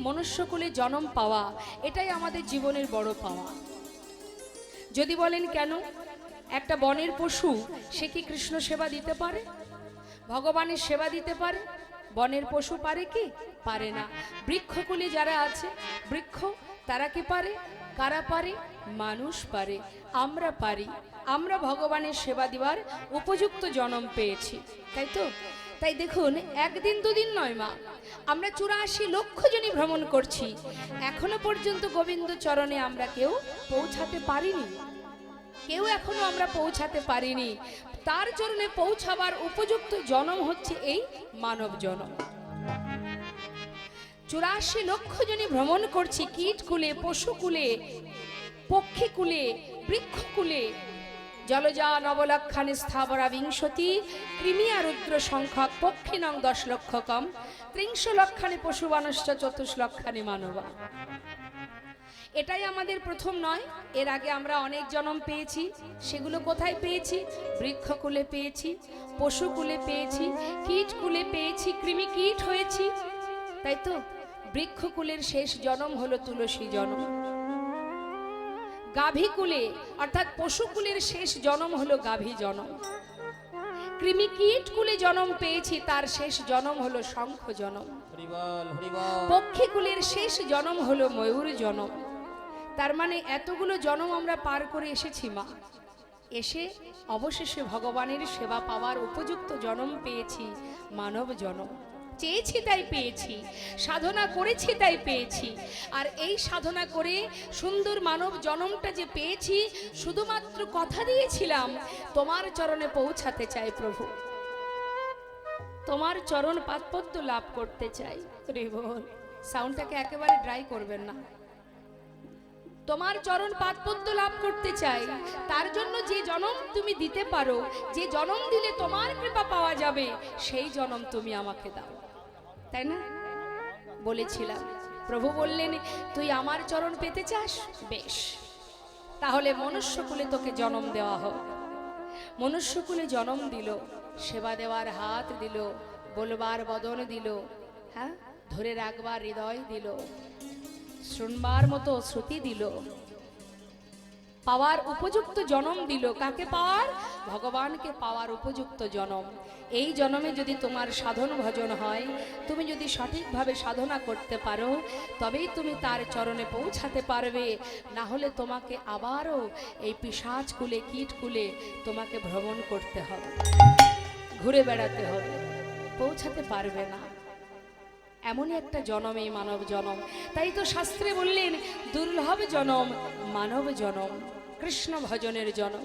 মনুষ্যকুলে জন্ম পাওয়া এটাই আমাদের জীবনের বড় পাওয়া। যদি বলেন কেন, একটা বনের পশু সে কি কৃষ্ণ সেবা দিতে পারে, ভগবানের সেবা দিতে পারে? বনের পশু পারে কি? পারে না। বৃক্ষকুলে যারা আছে বৃক্ষ, তারা কি পারে? কারা পারে? মানুষ পারে, আমরা পারি। আমরা ভগবানের সেবা দিবার উপযুক্ত জন্ম পেয়েছি, তাই তো? তাই দেখুন, একদিন দুদিন নয় মা, আমরা 84 লক্ষ জনই ভ্রমণ করছি, এখনো পর্যন্ত গোবিন্দ চরণে আমরা কেউ পৌঁছাতে পারিনি। কেউ এখনো আমরা পৌঁছাতে পারিনি। তার চরণে পৌঁছাবার উপযুক্ত জন্ম হচ্ছে এই মানব জন্ম। 84 লক্ষ জনই ভ্রমণ করছি, কীটকুলে, পশুকুলে, পক্ষীকুলে, বৃক্ষকুলে। জলজা নবলক্ষানি স্থাবরা বিংশতি, কৃমিয়া রুদ্র সংখ্যক পক্ষী নং 10 লক্ষ কম, 30 লক্ষানি পশুবানশ্চ 24 লক্ষানি মানবা। এটাই আমাদের প্রথম নয়, এর আগে আমরা অনেক জন্ম পেয়েছি। সেগুলো কোথায় পেয়েছি? বৃক্ষকুলে পেয়েছি, পশুকুলে পেয়েছি, কীটকুলে পেয়েছি, কৃমি কীট হয়েছি, তাই তো? বৃক্ষকুলের শেষ জন্ম হলো তুলসী জন্ম। গাভীকুলে অর্থাৎ পশুকুলের শেষ জন্ম হলো গাভী জন্ম। কৃমি কীটকুলে জন্ম পেয়েছি, তার শেষ জন্ম হলো শঙ্খ জন্ম। পক্ষীকুলের শেষ জন্ম হলো ময়ূর জন্ম। তার মানে এতগুলো জন্ম আমরা পার করে এসেছি মা, এসে অবশেষে ভগবানের সেবা পাওয়ার উপযুক্ত জন্ম পেয়েছি, মানব জন্ম। চেয়েছি তাই পেয়েছি, সাধনা করেছি তাই পেয়েছি। আর এই সাধনা করে সুন্দর মানব জন্মটা যে পেয়েছি, শুধুমাত্র কথা দিয়েছিলাম তোমার চরণে পৌঁছাতে চাই প্রভু, তোমার চরণ পাদপদ্ম লাভ করতে চাই। রে বল, সাউন্ডটাকে একেবারে ড্রাই করবেন না। তোমার চরণ পাদপদ্ম লাভ করতে চাই, তার জন্য যে জন্ম তুমি দিতে পারো, যে জন্ম দিলে তোমার কৃপা পাওয়া যাবে, সেই জন্ম তুমি আমাকে দাও, তাই না? বলেছিলাম। প্রভু বললেন, তুই আমার চরণ পেতে চাস? বেশ, তাহলে মনুষ্যকুলে তোকে জন্ম দেওয়া হোক। মনুষ্যকুলে জন্ম দিল, সেবা দেওয়ার হাত দিল, বলবার বদন দিল, হ্যাঁ, ধরে রাখবার হৃদয় দিল, শুনবার মতো শ্রুতি দিল, পাওয়ার উপযুক্ত জন্ম দিল। কাকে পাওয়ার? ভগবানকে পাওয়ার উপযুক্ত জন্ম। এই জন্মে যদি তোমার সাধন ভজন হয়, তুমি যদি সঠিকভাবে সাধনা করতে পারো, তবেই তুমি তার চরণে পৌঁছাতে পারবে। না হলে তোমাকে আবারও এই পিশাচকুলে, কীটকুলে তোমাকে ভ্রমণ করতে হবে, ঘুরে বেড়াতে হবে, পৌঁছাতে পারবে না। এমনই একটা জনম এই মানব জনম। তাই তো শাস্ত্রে বললেন, দুর্লভ জনম মানব জনম, কৃষ্ণ ভজনের জনম।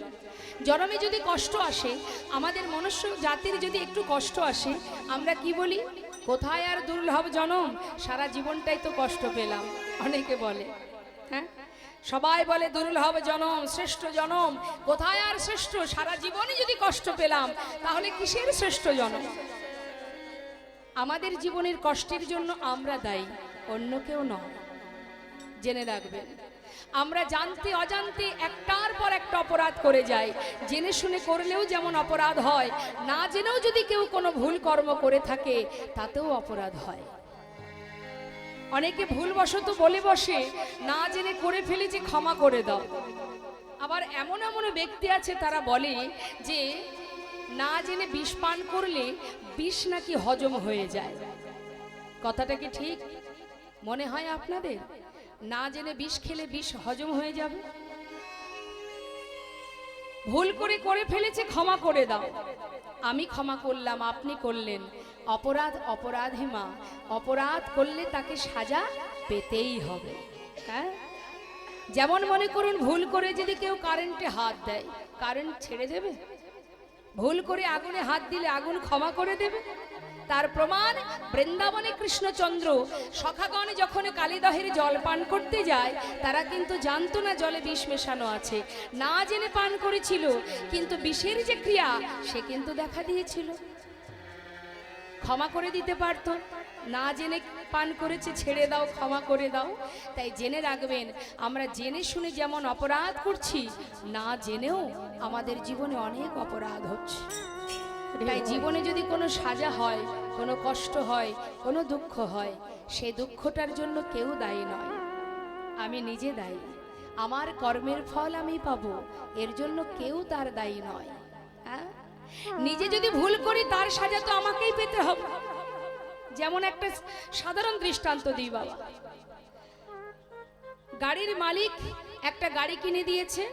জনমে যদি কষ্ট আসে, আমাদের মনুষ্য জাতির যদি একটু কষ্ট আসে, আমরা কি বলি? কোথায় আর দুর্লভ জনম, সারা জীবনটাই তো কষ্ট পেলাম। অনেকে বলে, হ্যাঁ, সবাই বলে দুর্লভ জনম, শ্রেষ্ঠ জনম। কোথায় আর শ্রেষ্ঠ? সারা জীবনে যদি কষ্ট পেলাম, তাহলে কিসের শ্রেষ্ঠ জনম? আমাদের জীবনের কষ্টের জন্য আমরা দায়ী, অন্য কেউ নয়। জেনে রাখবেন, আমরা জানতে অজান্তে একটার পর একটা অপরাধ করে যাই। জেনে শুনে করলেও যেমন অপরাধ হয়, না জেনেও যদি কেউ কোনো ভুল কর্ম করে থাকে, তাতেও অপরাধ হয়। অনেকে ভুলবশত বলে বসে, না জেনে করে ফেলেছি, ক্ষমা করে দাও। আবার এমন এমন ব্যক্তি আছে, তারা বলে যে না জেনে বিষ পান করলে বিষ নাকি হজম হয়ে যায়। কথাটা কি ঠিক মনে হয় আপনাদের? না জেনে বিষ খেলে বিষ হজম হয়ে যাবে? ভুল করে ফেলেছে, ক্ষমা করে দাও। আমি ক্ষমা করলাম, আপনি করলেন। অপরাধ অপরাধী মা, অপরাধ করলে তাকে সাজা পেতেই হবে। হ্যাঁ, যেমন মনে করুন, ভুল করে যদি কেউ কারেন্টে হাত দেয়, কারেন্ট ছেড়ে দেবে? ভুল করে আগুনে হাত দিলে আগুন ক্ষমা করে দেবে? তার প্রমাণ, বৃন্দাবনে কৃষ্ণচন্দ্র সখাগণ যখন কালীদহের জল পান করতে যায়, তারা কিন্তু জানতো না জলে বিষ মেশানো আছে, না জেনে পান করেছিল, কিন্তু বিষের যে ক্রিয়া সে কিন্তু দেখা দিয়েছিল। ক্ষমা করে দিতে পারতো, না জেনে পান করেছে, ছেড়ে দাও, ক্ষমা করে দাও। তাই জেনে রাখবেন, আমরা জেনে শুনে যেমন অপরাধ করছি, না জেনেও আমাদের জীবনে অনেক অপরাধ হচ্ছে। তাই জীবনে যদি কোনো সাজা হয়, কোনো কষ্ট হয়, কোনো দুঃখ হয়, সেই দুঃখটার জন্য কেউ দায়ী নয়, আমি নিজে দায়ী। আমার কর্মের ফল আমি পাবো, এর জন্য কেউ তার দায়ী নয়। হ্যাঁ, নিজে যদি ভুল করি তার সাজা তো আমাকেই পেতে হবে। যেমন একটা সাধারণ দৃষ্টান্ত দিই বাবা, গাড়ির মালিক একটা গাড়ি কিনে দিয়েছে,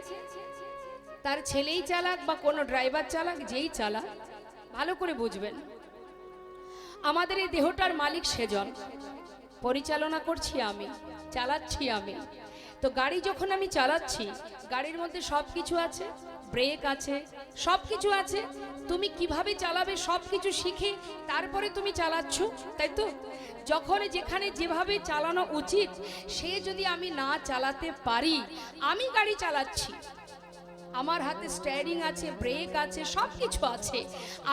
তার ছেলেই চালাক বা কোনো ড্রাইভার চালাক, যেই চালাক, ভালো করে বুঝবেন, আমাদের এই দেহটার মালিক সেজন, পরিচালনা করছি আমি, চালাচ্ছি আমি। তো গাড়ি যখন আমি চালাচ্ছি, গাড়ির মধ্যে সব কিছু আছে, ব্রেক আছে, সব কিছু আছে। তুমি কিভাবে চালাবে সব কিছু শিখে তারপরে তুমি চালাচ্ছ, তাই তো? যখন যেখানে যেভাবে চালানো উচিত সে যদি আমি না চালাতে পারি, আমি গাড়ি চালাচ্ছি, আমার হাতে স্টিয়ারিং আছে, ব্রেক আছে, সব কিছু আছে,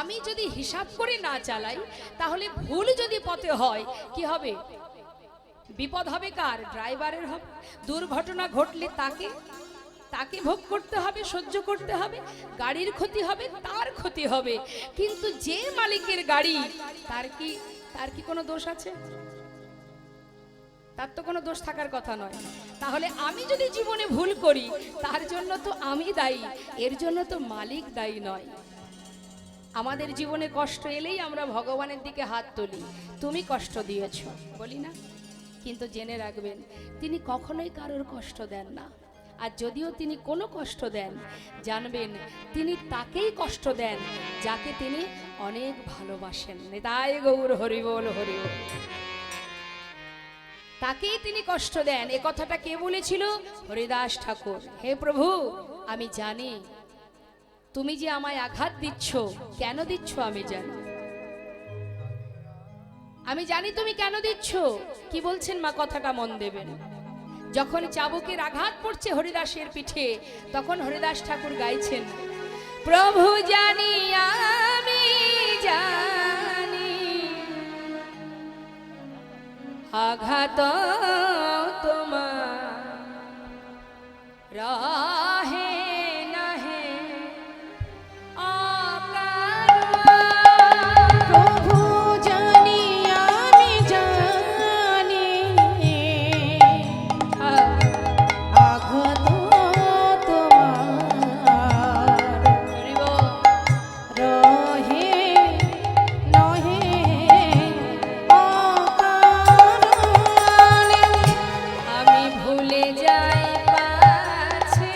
আমি যদি হিসাব করে না চালাই, তাহলে ভুল যদি পথে হয় কি হবে? বিপদ হবে কার? ড্রাইভারের হবে। দুর্ঘটনা ঘটলে তাকে ভোগ করতে হবে, সহ্য করতে হবে, গাড়ির ক্ষতি হবে, তার ক্ষতি হবে। কিন্তু যে মালিকের গাড়ি, তার কি কোনো দোষ আছে? তার তো কোনো দোষ থাকার কথা নয়। তাহলে আমি যদি জীবনে ভুল করি, তার জন্য তো আমি দায়ী, এর জন্য তো মালিক দায়ী নয়। আমাদের জীবনে কষ্ট এলেই আমরা ভগবানের দিকে হাত তুলি, তুমি কষ্ট দিয়েছ বলি না? কিন্তু জেনে রাখবেন, তিনি কখনোই কারোর কষ্ট দেন না। আর যদিও তিনি কোনো কষ্ট দেন, জানবেন তিনি তাকেই কষ্ট দেন যাকে তিনি অনেক ভালোবাসেন। নিতাই গৌর হরি বল, হরি বল। তাকেই তিনি কষ্ট দেন। এ কথাটা কে বলেছিল? হরিদাস ঠাকুর। হে প্রভু, আমি জানি তুমি যে আমায় আঘাত দিচ্ছ, কেন দিচ্ছ আমি জানি, আমি জানি তুমি কেন দিচ্ছ। কি বলছেন মা? কথাটা মন দেবেন। যখন চাবুকের আঘাত পড়ছে হরিদাসের পিঠে, তখন হরিদাস ঠাকুর গাইছেন, প্রভু জানি আমি জানি আঘাত তোমার রাহে নাহে প্রভু জানি আমি জানি আঘাত তোমার রহে নহে অকারণে। আমি ভুলে যাই পাছে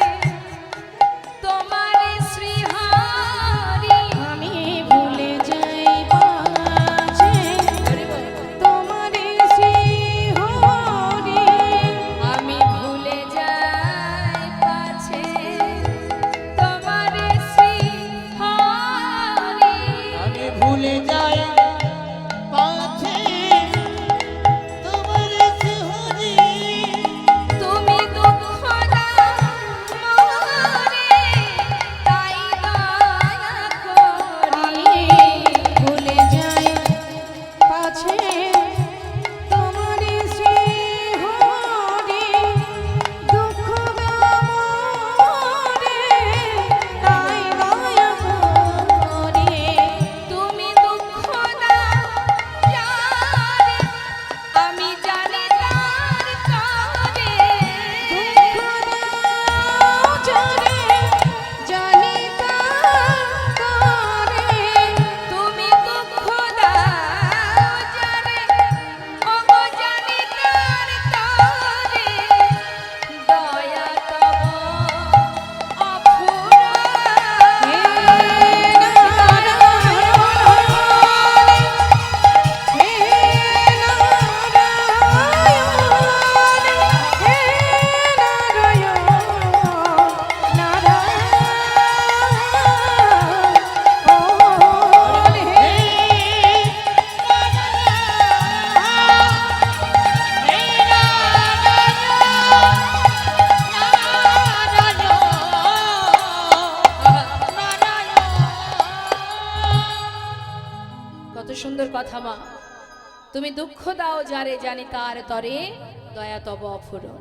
তোমার শ্রীহরি, আমি ভুলে যাই পাছে তোমার শ্রীহরি। আমি ভুলে যাই পাছে তোমার শ্রীহরি। আমি ভুলে যাই পাছে তোমার শ্রীহরি। তুমি দুঃখ দাও মোরে, তাই দয়া করি। ভুলে যাই পাছে তোমার শ্রীহরি। দুঃখ গামরে তাই দয়া করে। তুমি দুঃখ দাও যারে, আমি জানি তার কারে। দুঃখ দাও যারে, জানি তার করে। তুমি দুঃখ দাও যারে, ওগো জানি তার কারে। দয়া তব অফুরা। হে নারায়ণ, হে নারায়ণ, হে নারায়ণ, নারায়ণ হে কত সুন্দর কথা মা। তুমি দুঃখ দাও যারে, জানি তার তরে, দয়া তব অফুরন।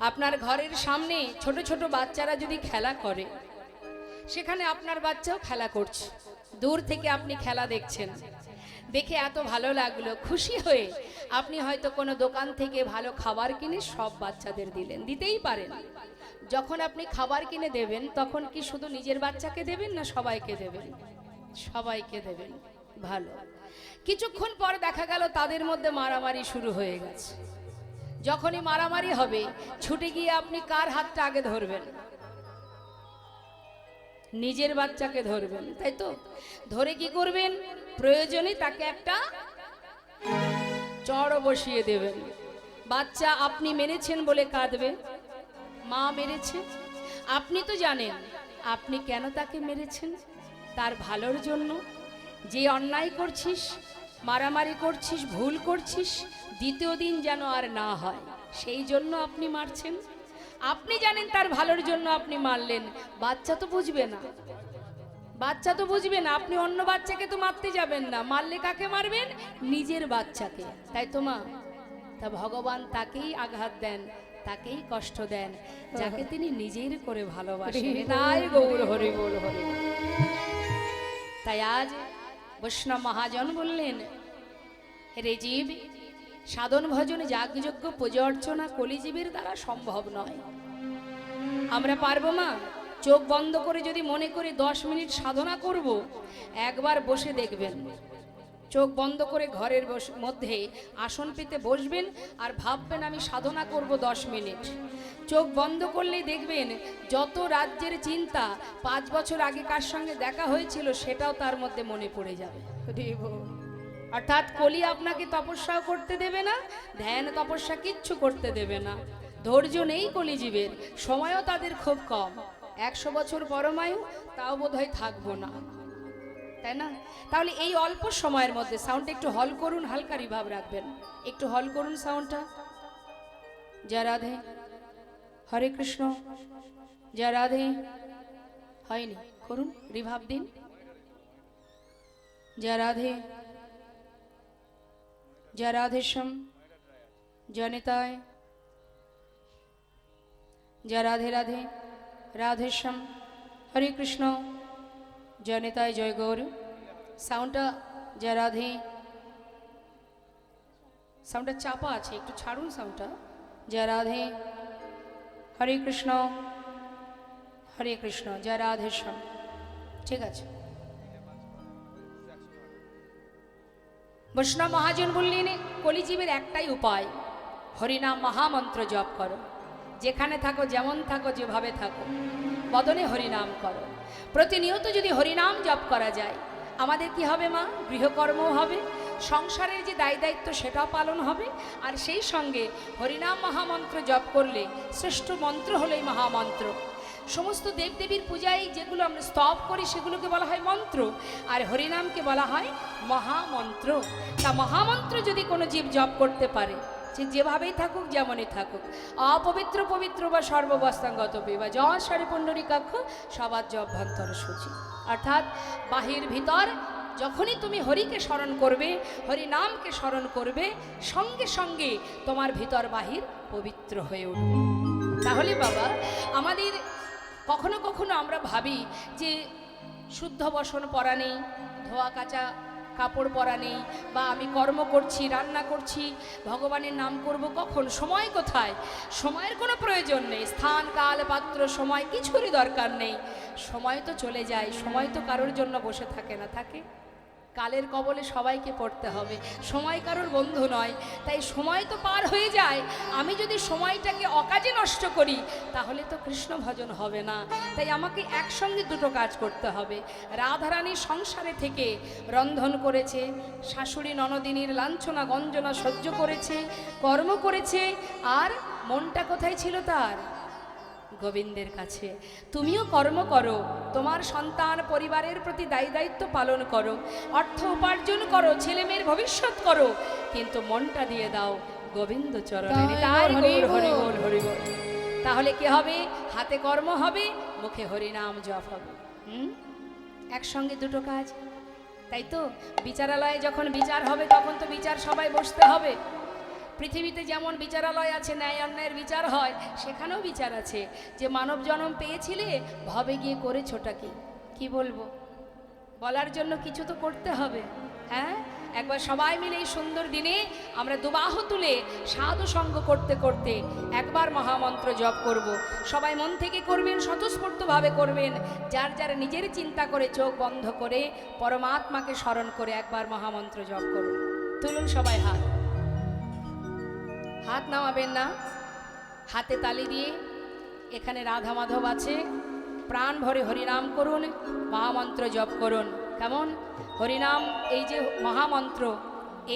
আপনার ঘরের সামনে ছোট ছোট বাচ্চারা যদি খেলা করে, সেখানে আপনার বাচ্চাও খেলা করছে, দূর থেকে আপনি খেলা দেখছেন, দেখে এত ভালো লাগলো, খুশি হয়ে আপনি হয়তো কোনো দোকান থেকে ভালো খাবার কিনে সব বাচ্চাদের দিলেন, দিতেই পারেন। যখন আপনি খাবার কিনে দেবেন তখন কি শুধু নিজের বাচ্চাকে দেবেন না সবাইকে দেবেন? সবাইকে দেবেন। ভালো। কিছুক্ষণ পর দেখা গেল তাদের মধ্যে মারামারি শুরু হয়ে গেছে। যখনই মারামারি হবে ছুটে গিয়ে আপনি কার হাতটা আগে ধরবেন? নিজের বাচ্চাকে ধরবেন, তাই তো? ধরে কি করবেন? প্রয়োজনে তাকে একটা চড় বসিয়ে দেবেন। বাচ্চা আপনি মেরেছেন বলে কাঁদবে, মা মেরেছে। আপনি তো জানেন আপনি কেন তাকে মেরেছেন, তার ভালোর জন্য। যে অন্যায় করছিস, মারামারি করছিস, ভুল করছিস, দ্বিতীয় দিন যেন আর না হয়, সেই জন্য আপনি মারছেন। আপনি জানেন তার ভালোর জন্য আপনি মারলেন, বাচ্চা তো বুঝবে না। বাচ্চা তো বুঝবে না। আপনি অন্য বাচ্চাকে তো মারতে যাবেন না, মারলে কাকে মারবেন? নিজের বাচ্চাকে, তাই তো মা? তা ভগবান তাকেই আঘাত দেন, তাকেই কষ্ট দেন যাকে তিনি নিজের করে ভালোবাসেন। তাই গৌর হরি বল, হরি বল। তাই আজ বৈষ্ণব মহাজন বললেন, রে জীব, সাধন ভজন যাগযজ্ঞ পূজা অর্চনা কলিজীবের দ্বারা সম্ভব নয়। আমরা পারবো মা? চোখ বন্ধ করে যদি মনে করি 10 মিনিট সাধনা করব, একবার বসে দেখবেন। চোখ বন্ধ করে ঘরের মধ্যে আসন পেতে বসবেন আর ভাববেন আমি সাধনা করব 10 মিনিট। চোখ বন্ধ করলেই দেখবেন যত রাজ্যের চিন্তা 5 বছর আগে কার সঙ্গে দেখা হয়েছিল সেটাও তার মধ্যে মনে পড়ে যাবে। অর্থাৎ কলি আপনাকে তপস্যাও করতে দেবে না, ধ্যান তপস্যা কিচ্ছু করতে দেবে না। ধৈর্য নেই কলিজীবের, সময়ও তাদের খুব কম। 100 বছর পরমায়ু, তাও বোধহয় থাকবো না, তাই না? তাহলে এই অল্প সময়ের মধ্যে সাউন্ডটা একটু হল করুন, হালকা রিভাব রাখবেন, একটু হল করুন সাউন্ডটা। জয় রাধে, হরে কৃষ্ণ, জয় রাধে। হয়নি, করুন, রিভাব দিন। জয় রাধে, জয় রাধেশ্যাম, জয় নিতাই, জয় রাধে রাধে, রাধেশ্যাম, হরে কৃষ্ণ, জয় নিতাই, জয় গৌর। সাউন্ডটা জয় রাধে, সাউন্ডটা চাপা আছে, একটু ছাড়ুন সাউন্ডটা। জয় রাধে, হরে কৃষ্ণ, হরে কৃষ্ণ, জয় রাধেশ্যাম। ঠিক আছে। বৈষ্ণব মহাজন বললেন, কলিজীবের একটাই উপায়, হরিনাম মহামন্ত্র জপ করো। যেখানে থাকো, যেমন থাকো, যেভাবে থাকো, বদনে হরিনাম করো। প্রতিনিয়ত যদি হরিনাম জপ করা যায়, আমাদের কি হবে মা? গৃহকর্মও হবে, সংসারের যে দায় দায়িত্ব সেটাও পালন হবে। আর সেই সঙ্গে হরিনাম মহামন্ত্র জপ করলে শ্রেষ্ঠ মন্ত্র হলো এই মহামন্ত্র। সমস্ত দেবদেবীর পূজায় যেগুলো আমরা স্তব করি সেগুলোকে বলা হয় মন্ত্র, আর হরিনামকে বলা হয় মহামন্ত্র। তা মহামন্ত্র যদি কোনো জীব জপ করতে পারে, সে যেভাবেই থাকুক, যেমনই থাকুক, অপবিত্র পবিত্র বা সর্ববস্থাঙ্গত বা যশারি পুণ্ডরীকাক্ষ সবার অভ্যন্তর সূচি। অর্থাৎ বাহির ভিতর যখনই তুমি হরিকে স্মরণ করবে, হরি নামকে স্মরণ করবে, সঙ্গে সঙ্গে তোমার ভিতর বাহির পবিত্র হয়ে উঠবে। তাহলে বাবা, আমাদের কখনো কখনো আমরা ভাবি যে শুদ্ধ বসন পরা নেই, ধোয়া কাচা কাপড় পরা নেই, বা আমি কর্ম করছি, রান্না করছি, ভগবানের নাম করব কখন, সময় কোথায়? সময়ের কোনো প্রয়োজন নেই। স্থান, কাল, পাত্র, সময় কিছুরই দরকার নেই। সময় তো চলে যায়, সময় তো কারোর জন্য বসে থাকে না, থাকে? কালের কবলে সবাইকে পড়তে হবে, সময় কারোর বন্ধু নয়। তাই সময় তো পার হয়ে যায়, আমি যদি সময়টাকে অকাজে নষ্ট করি তাহলে তো কৃষ্ণ ভজন হবে না। তাই আমাকে একসঙ্গে দুটো কাজ করতে হবে। রাধারানী সংসারে থেকে রন্ধন করেছে, শাশুড়ি ননদিনীর লাঞ্ছনা গঞ্জনা সহ্য করেছে, কর্ম করেছে, আর মনটা কোথায় ছিল তার? গোবিন্দের কাছে। তুমিও কর্ম করো, তোমার সন্তান পরিবারের প্রতি দায়ী দায়িত্ব পালন করো, অর্থ উপার্জন করো, ছেলে মেয়ের ভবিষ্যৎ করো, কিন্তু মনটা দিয়ে দাও গোবিন্দ চরণে। তাহলে কি হবে? হাতে কর্ম হবে, মুখে হরিনাম জপ হবে। একসঙ্গে দুটো কাজ, তাই তো? বিচারালয়ে যখন বিচার হবে তখন তো বিচার সবাই বসতে হবে। পৃথিবীতে যেমন বিচারালয় আছে, ন্যায় অন্যায়ের বিচার হয়, সেখানেও বিচার আছে। যে মানব জন্ম পেয়েছিলে, ভবে গিয়ে করেছোটা কি? কি বলবো? বলার জন্য কিছু তো করতে হবে, হ্যাঁ? একবার সবাই মিলে এই সুন্দর দিনে আমরা দুবাহু তুলে সাধু সঙ্গ করতে করতে একবার মহামন্ত্র জপ করব। সবাই মন থেকে করবেন, স্বতঃস্ফূর্তভাবে করবেন। যার যার নিজের চিন্তা করে চোখ বন্ধ করে পরমাত্মাকে স্মরণ করে একবার মহামন্ত্র জপ করুন। তুলুন সবাই হাত, হাত নামাবেন না, হাতে তালি দিয়ে এখানে রাধা মাধব আছে, প্রাণ ভরে হরিনাম করুন, মহামন্ত্র জপ করুন। কেমন? হরিনাম এই যে মহামন্ত্র,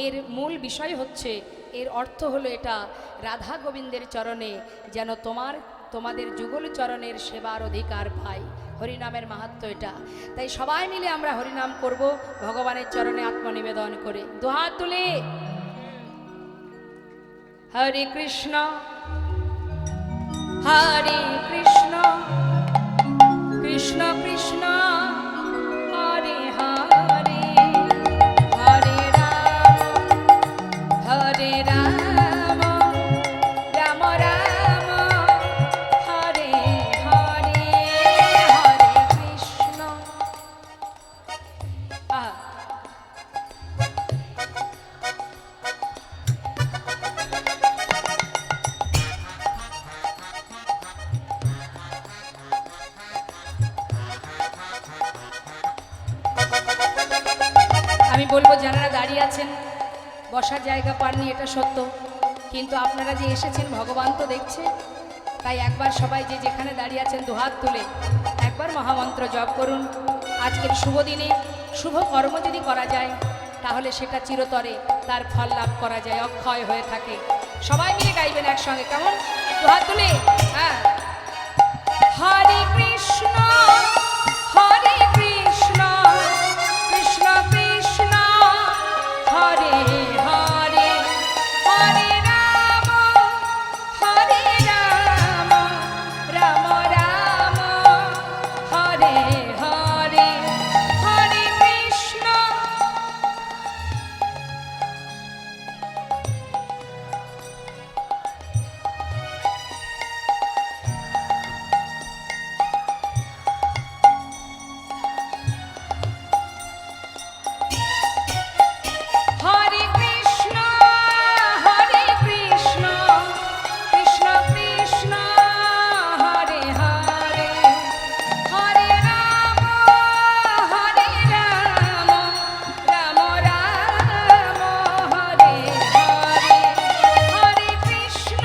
এর মূল বিষয় হচ্ছে, এর অর্থ হলো এটা, রাধা গোবিন্দের চরণে যেন তোমাদের যুগল চরণের সেবার অধিকার পাই। হরিনামের মাহাত্ম্য এটা। তাই সবাই মিলে আমরা হরিনাম করব ভগবানের চরণে আত্মনিবেদন করে, দুহাত তুলে। হরে কৃষ্ণ হরে কৃষ্ণ কৃষ্ণ কৃষ্ণ হরে হরে, হরে রাম হরে রাম, রাম রাম হরে হরে, হরে কৃষ্ণ। আমি বলবো যারা দাঁড়িয়ে আছেন বসার জায়গা পাননি, এটা সত্য, কিন্তু আপনারা যে এসেছেন ভগবান তো দেখছে। তাই একবার সবাই যে যেখানে দাঁড়িয়ে আছেন দুহাত তুলে একবার মহামন্ত্র জপ করুন। আজকের শুভ দিনে শুভ কর্ম যদি করা যায় তাহলে সেটা চিরতরে তার ফল লাভ করা যায়, অক্ষয় হয়ে থাকে। সবাই মিলে গাইবেন একসঙ্গে, কেমন? দুহাত তুলে। হ্যাঁ, হরে কৃষ্ণ হরে কৃষ্ণ কৃষ্ণ কৃষ্ণ হরে হরে, হরে রাম রাম রাম হরে হরে, হরে কৃষ্ণ। হরে কৃষ্ণ হরে কৃষ্ণ কৃষ্ণ কৃষ্ণ হরে হরে, হরে রাম রাম রাম হরে হরে, হরে কৃষ্ণ।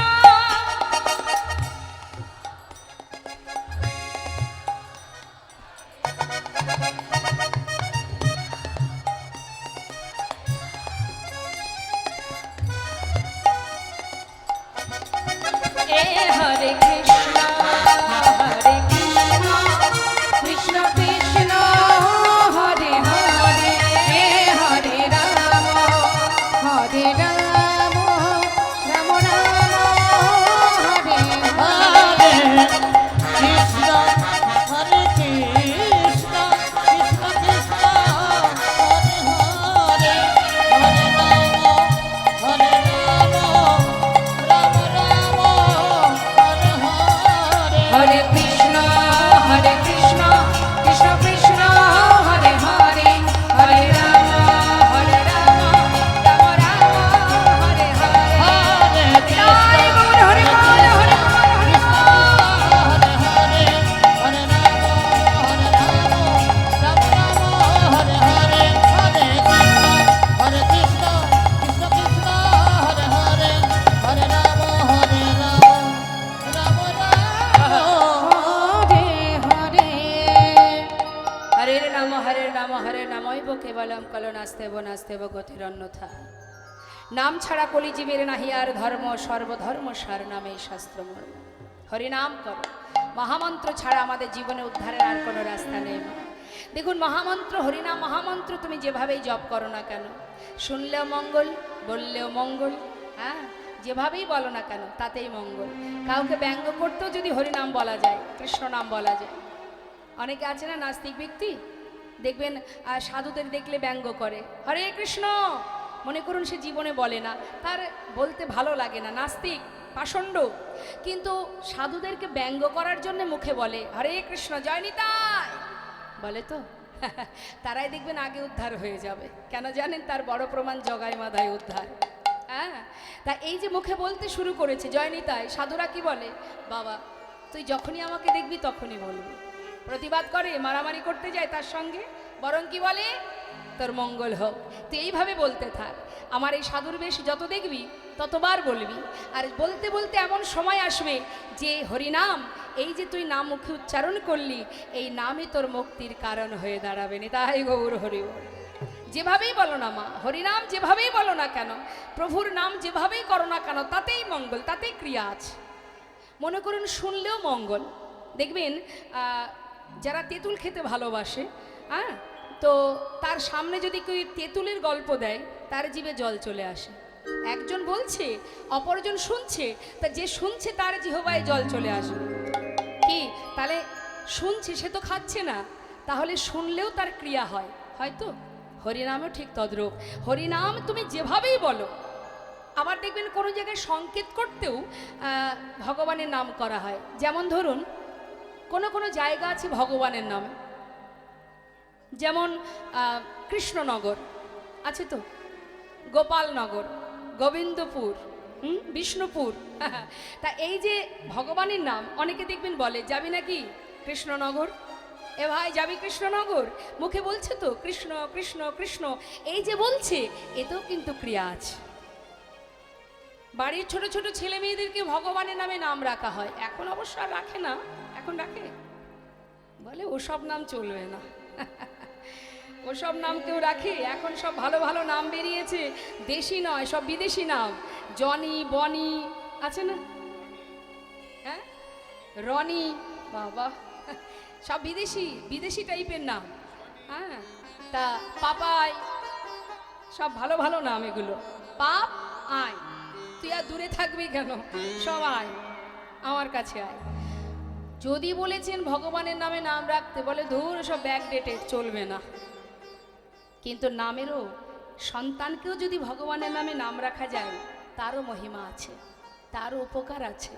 হরে কৃষ্ণ হরে কৃষ্ণ কৃষ্ণ কৃষ্ণ হরে হরে, হরে রাম হরে রাম রাম রাম হরে হরে কৃষ্ণ হরে কৃষ্ণ কৃষ্ণ কৃষ্ণ হরে হরে, হরে রাম হরে রাম রাম রাম হরে হরে, হরে কৃষ্ণ হরে কৃষ্ণ কৃষ্ণ কৃষ্ণ হরে হরে, হরে রাম রাম রাম হরে হরে, হরে জয় গৌর হরে বল, হরে বল, হরে কৃষ্ণ হরে হরে, হরে রাম রাম রাম হরে হরে, হরে কৃষ্ণ কৃষ্ণ কৃষ্ণ হরে হরে, হরে রাম রাম রাম। হরে হরে, হরে নাম হরে নামৈব কেবলম কলনাস্তেব নাস্তেব গতিরন্যথা। নাম ছাড়া কলিজীবের নাহি আর ধর্ম, সর্বধর্ম সার নামে শাস্ত্র মর্ম। হরিনাম করো, মহামন্ত্র ছাড়া আমাদের জীবনে উদ্ধারের আর কোনো রাস্তা নেই। দেখুন, মহামন্ত্র হরিনাম মহামন্ত্র তুমি যেভাবেই জপ করো না কেন, শুনলেও মঙ্গল, বললেও মঙ্গল, হ্যাঁ, যেভাবেই বলো না কেন তাতেই মঙ্গল। কাউকে ব্যঙ্গ করতেও যদি হরিনাম বলা যায়, কৃষ্ণ নাম বলা যায়। অনেকে আছে না নাস্তিক ব্যক্তি, দেখবেন সাধুদের দেখলে ব্যঙ্গ করে, হরে কৃষ্ণ, মনে করুন সে জীবনে বলে না, তার বলতে ভালো লাগে না, নাস্তিক পাষণ্ড, কিন্তু সাধুদেরকে ব্যঙ্গ করার জন্য মুখে বলে হরে কৃষ্ণ জয় নিতাই, বলে তো তারাই দেখবেন আগে উদ্ধার হয়ে যাবে। কেন জানেন? তার বড় প্রমাণ জগাই মাধায় উদ্ধার। হ্যাঁ, তা এই যে মুখে বলতে শুরু করেছে জয়নিতাই, সাধুরা কি বলে, বাবা তুই যখনই আমাকে দেখবি তখনই বলবি। প্রতিবাদ করে, মারামারি করতে যায় তার সঙ্গে, বরং কি বলে, তোর মঙ্গল হোক। তুই এইভাবে বলতে থাক, আমার এই সাধুর বেশ যত দেখবি ততবার বলবি। আর বলতে বলতে এমন সময় আসবে যে হরিনাম, এই যে তুই নাম মুখে উচ্চারণ করলি, এই নামই তোর মুক্তির কারণ হয়ে দাঁড়াবে। না তাই গৌর হরি বল। যেভাবেই বলো না মা, হরিনাম যেভাবেই বলো না কেন, প্রভুর নাম যেভাবেই করো না কেন, তাতেই মঙ্গল, তাতেই ক্রিয়া আছে। মনে করুন শুনলেও মঙ্গল। দেখবেন যারা তেঁতুল খেতে ভালোবাসে, হ্যাঁ, তো তার সামনে যদি কেউ তেঁতুলের গল্প দেয়, তার জিভে জল চলে আসে। একজন বলছে, অপরজন শুনছে, তা যে শুনছে তার জিহবায় জল চলে আসবে। কি তাহলে শুনছে, সে তো খাচ্ছে না, তাহলে শুনলেও তার ক্রিয়া হয়, হয়তো হরিনামও ঠিক তদ্রূপ। হরিনাম তুমি যেভাবেই বলো। আবার দেখবেন কোনো জায়গায় সংকেত করতেও ভগবানের নাম করা হয়। যেমন ধরুন কোনো কোনো জায়গা আছে ভগবানের নামে, যেমন কৃষ্ণনগর আছে তো, গোপালনগর, গোবিন্দপুর, বিষ্ণুপুর। তা এই যে ভগবানের নাম, অনেকে দেখবেন বলে যাবি নাকি কৃষ্ণনগর, এ ভাই যাবি কৃষ্ণনগর, মুখে বলছে তো কৃষ্ণ কৃষ্ণ কৃষ্ণ, এই যে বলছে এতেও কিন্তু ক্রিয়া আছে। বাড়ির ছোট ছোট ছেলে মেয়েদেরকে ভগবানের নামে নাম রাখা হয়, এখন অবশ্য আর রাখে না, এখন রাখে, বলে ওসব নাম চলবে না। ওসব নাম কেউ রাখে? এখন সব ভালো ভালো নাম বেরিয়েছে, দেশি নয়, সব বিদেশি নাম, জনি বনি আছে না, হ্যাঁ, রনি, বাবা, সব বিদেশি বিদেশি টাইপের নাম। হ্যাঁ, তা পাপাই, সব ভালো ভালো নাম এগুলো। পাপ আয়, তুই আর দূরে থাকবি কেন, সব আয় আমার কাছে আয়। যদি বলেছেন ভগবানের নামে নাম রাখতে, বলে ধুর সব ব্যাকডেটেড, চলবে না। কিন্তু নামেরও, সন্তানকেও যদি ভগবানের নামে নাম রাখা যায়, তারও মহিমা আছে, তারও উপকার আছে।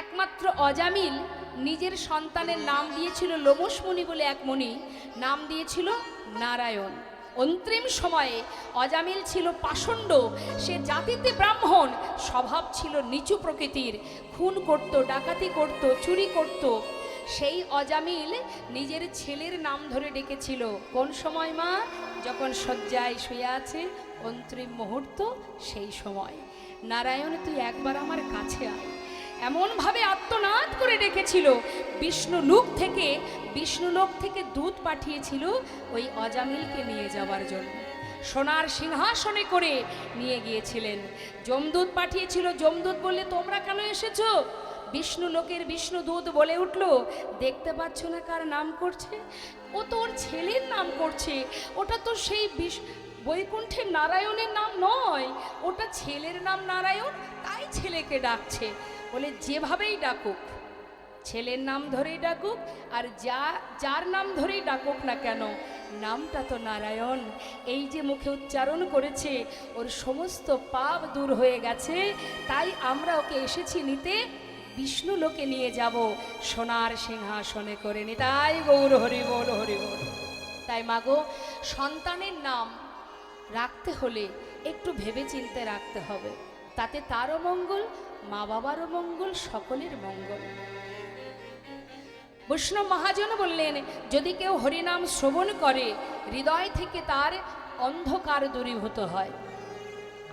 একমাত্র অজামিল নিজের সন্তানের নাম দিয়েছিল, লোমসমুনি বলে এক মুনি, নাম দিয়েছিল নারায়ণ। অন্তিম সময়ে অজামিল ছিল পাষণ্ড, সে জাতিতে ব্রাহ্মণ, স্বভাব ছিল নিচু প্রকৃতির, খুন করত, ডাকাতি করত, চুরি করত। সেই অজামিল নিজের ছেলের নাম ধরে ডেকেছিল। কোন সময় মা? যখন শয্যায় শুয়ে আছে, অন্তিম মুহূর্ত, সেই সময়, নারায়ণ তুই একবার আমার কাছে আয়, এমনভাবে আত্মনাদ করে ডেকেছিল। বিষ্ণুলোক থেকে দূত পাঠিয়েছিল ওই অজামিলকে নিয়ে যাবার জন্য, সোনার সিংহাসনে করে নিয়ে গিয়েছিলেন। যমদূত পাঠিয়েছিল, যমদূত বললে তোমরা কেন এসেছো? বিষ্ণুলোকের বিষ্ণুদূত বলে উঠল, দেখতে পাচ্ছ না কার নাম করছে? ও তো ওর ছেলের নাম করছে, ওটা তো সেই বৈকুণ্ঠের নারায়ণের নাম নয়, ওটা ছেলের নাম নারায়ণ, তাই ছেলেকে ডাকছে। বলে যেভাবেই ডাকুক, ছেলের নাম ধরেই ডাকুক, আর যার নাম ধরেই ডাকুক না কেন, নামটা তো নারায়ণ। এই যে মুখে উচ্চারণ করেছে, ওর সমস্ত পাপ দূর হয়ে গেছে, তাই আমরা ওকে এসেছি নিতে, বিষ্ণু লোকে নিয়ে যাব, সোনার সিংহাসনে করে নি। তাই গৌর হরি বল, হরি বল। তাই মাগো, সন্তানের নাম রাখতে হলে একটু ভেবে চিনতে রাখতে হবে, তাতে তারও মঙ্গল, মা বাবারও মঙ্গল, সকলের মঙ্গল। বৈষ্ণব মহাজন বললেন, যদি কেউ হরিনাম শ্রবণ করে, হৃদয় থেকে তার অন্ধকার দূরীভূত হয়।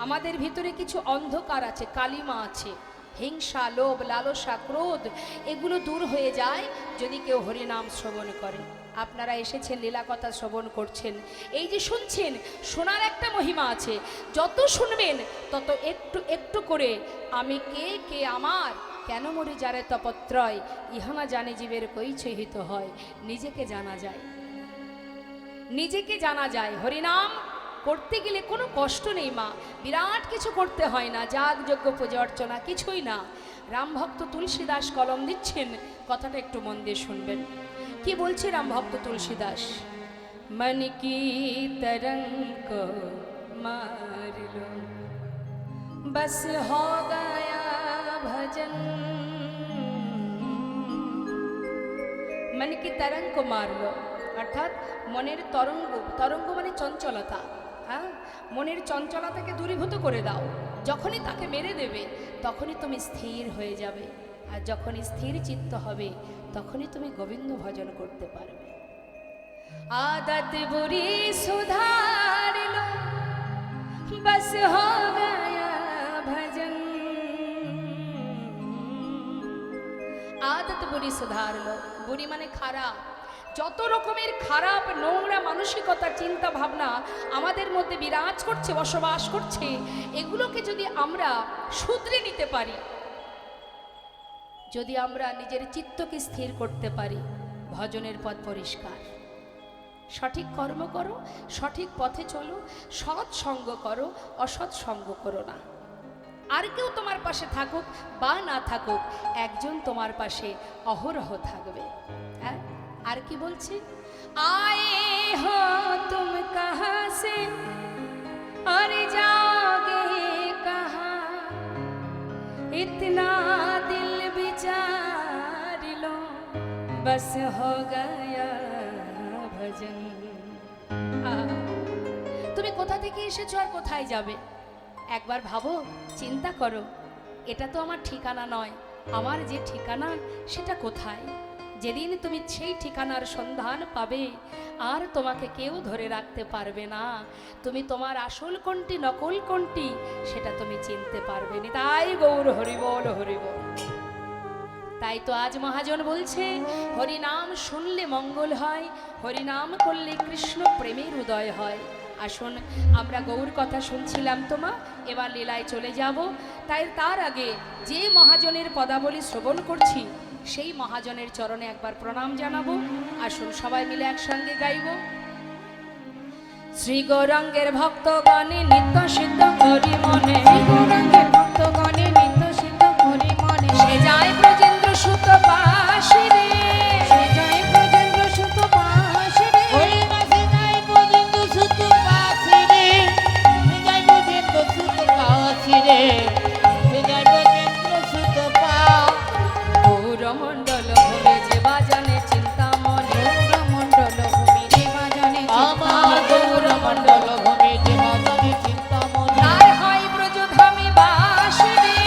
আমাদের ভিতরে কিছু অন্ধকার আছে, কালিমা আছে, হিংসা, লোভ, লালসা, ক্রোধ, এগুলো দূর হয়ে যায় যদি কেউ হরিনাম শ্রবণ করে। আপনারা এসেছেন, লীলা কথা শ্রবণ করছেন, এই যে শুনছেন, শোনার একটা মহিমা আছে। যত শুনবেন তত একটু একটু করে আমি কে, কে আমার, কেন মরে যারে তপত্রয়, ইহানা জানে জীবের কইছে হিত হয়। নিজেকে জানা যায়, নিজেকে জানা যায়। হরিনাম করতে গেলে কোনো কষ্ট নেই মা, বিরাট কিছু করতে হয় না, যাগ যজ্ঞ পূজা অর্চনা কিছুই না। রামভক্ত তুলসী দাস কলম দিচ্ছেন, কথাটা একটু মন দিয়ে শুনবেন। কি বলছে রামভক্ত তুলসী দাস? মন কি তরঙ্গ মার লো, बस हो गया भजन। मन की तरंग को मार लो, অর্থাৎ মনের তরঙ্গ, তরঙ্গ মানে চঞ্চলতা, হ্যাঁ, মনের চঞ্চলতাকে দূরীভূত করে দাও। যখনই তাকে মেরে দেবে তখনই তুমি স্থির হয়ে যাবে, আর যখনই স্থির চিত্ত হবে তখনই তুমি গোবিন্দ ভজন করতে পারবে। आदत बुरी सुधार लो, बस हो गया भजन। आदत बुरी सुधार लो, बुरी माने खाराप। যত রকমের খারাপ নোংরা মানসিকতা, চিন্তা ভাবনা আমাদের মধ্যে বিরাজ করছে, বসবাস করছে, এগুলোকে যদি আমরা শুধরে নিতে পারি, যদি আমরা নিজের চিত্তকে স্থির করতে পারি, ভজনের পথ পরিষ্কার। সঠিক কর্ম করো, সঠিক পথে চলো, সৎ সঙ্গ করো, অসৎ সঙ্গ করো না। আর কেউ তোমার পাশে থাকুক বা না থাকুক, একজন তোমার পাশে অহরহ থাকবে। হ্যাঁ, আর কি বলছি, আয়ে হো তুম কাহা সে আর যাওগে কাহা, ইতনা দিল বিচার লো, বস হো গয়া ভজন। তুমি কোথা থেকে এসেছো আর কোথায় যাবে একবার ভাবো, চিন্তা করো। এটা তো আমার ঠিকানা নয়, আমার যে ঠিকানা সেটা কোথায়? যেদিন তুমি সেই ঠিকানার সন্ধান পাবে, আর তোমাকে কেউ ধরে রাখতে পারবে না। তুমি তোমার আসল কোনটি, নকল কোনটি, সেটা তুমি চিনতে পারবে না। তাই গৌর হরিবল হরিবল। তাই তো আজ মহাজন বলছে, হরিনাম শুনলে মঙ্গল হয়, হরিনাম করলে কৃষ্ণ প্রেমের উদয় হয়। আসুন, আমরা গৌর কথা শুনছিলাম তোমা, এবার লীলায় চলে যাব। তাই তার আগে যে মহাজনের পদাবলী শ্রবণ করছি, সেই মহাজনের চরণে একবার প্রণাম জানাবো। আসুন সবাই মিলে একসঙ্গে গাইব। শ্রী গৌরাঙ্গের ভক্তগণে নিত্য সিদ্ধ হরি মনে, গৌরাঙ্গের ভক্তগণে নিত্য সিদ্ধ হরি মনে, সে যায় ব্রজেন্দ্র সুত পাশে রে, সে জয় ব্রজেন্দ্র সুত পাশে রে, ওই মাসে যাই পর্যন্ত সুত পাছি রে, সে যাই পর্যন্ত সুত পাছি রে, সে যাই পর্যন্ত সুত পা। গৌরমণ্ডল ভূমি যে বাজানে চিন্তা মনে, গৌরমণ্ডল ভূমি রে বাজানে আমার গৌরমণ্ডল ভূমি যে বাজানে চিন্তা মনে, তার হয় ব্রজধামে বাস রে,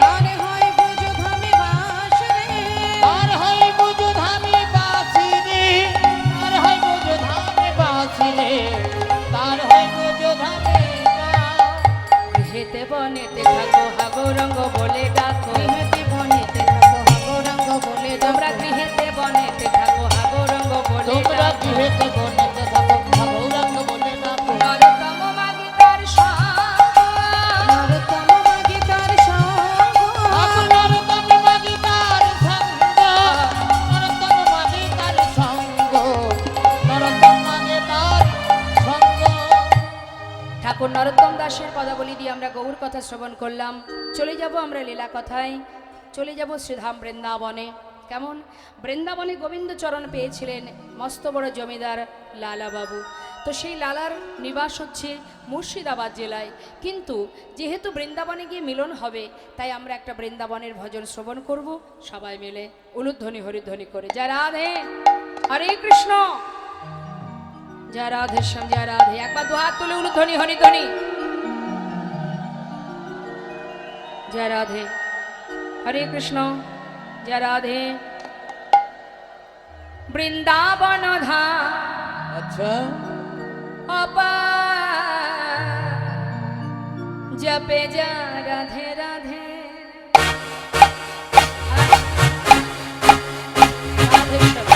তার হয় ব্রজধামে বাস রে, আর হয় বুঝধামে বাছি রে, আর হয় বুঝধামে বাছি রে, তার হয় বুঝধামে বা। গৃহেতে বনেতে থাকো হা গৌরঙ্গ বলে ডাকো, গৃহেতে বনেতে থাকো হা গৌরাঙ্গ বলে তোমরা ডাকো, গৃহেতে বনেতে থাকো হা গৌরঙ্গ বলে তোমরা ডাকো। গৃহেতে বনেতে থাকো গৌরাঙ্গ বলে ডাকো। নরোত্তম মাগি তার সঙ্গ, নরোত্তম মাগি তার সঙ্গ, নরোত্তম মাগি তার সঙ্গ, নরোত্তম মাগি তার সঙ্গ, নরোত্তম মাগি তার সঙ্গ। ঠাকুর নরোত্তম দাসের পদাবলী দিয়ে আমরা গৌর কথা শ্রবণ করলাম। চলে যাব আমরা লীলা কথায়, চলে যাব শ্রীধাম বৃন্দাবনে। কেমন? বৃন্দাবনে গোবিন্দচরণ পেয়েছিলেন মস্ত বড় জমিদার লালা বাবু। তো সেই লালার নিবাস হচ্ছে মুর্শিদাবাদ জেলায়, কিন্তু যেহেতু বৃন্দাবনে গিয়ে মিলন হবে, তাই আমরা একটা বৃন্দাবনের ভজন শ্রবণ করব সবাই মিলে উলুধ্বনি হরিধ্বনি করে। জয় রাধে, হরে কৃষ্ণ, জয় রাধে শ্যাম, জয় রাধে। একবার দু হাত তুলে উলুধ্বনি হরিধ্বনি। জয় রাধে, হরে কৃষ্ণ, জয় রাধে। বৃন্দাবন ধাম আচ্ছা, অপার, জপে যা রাধে রাধে, রাধে শ্যাম।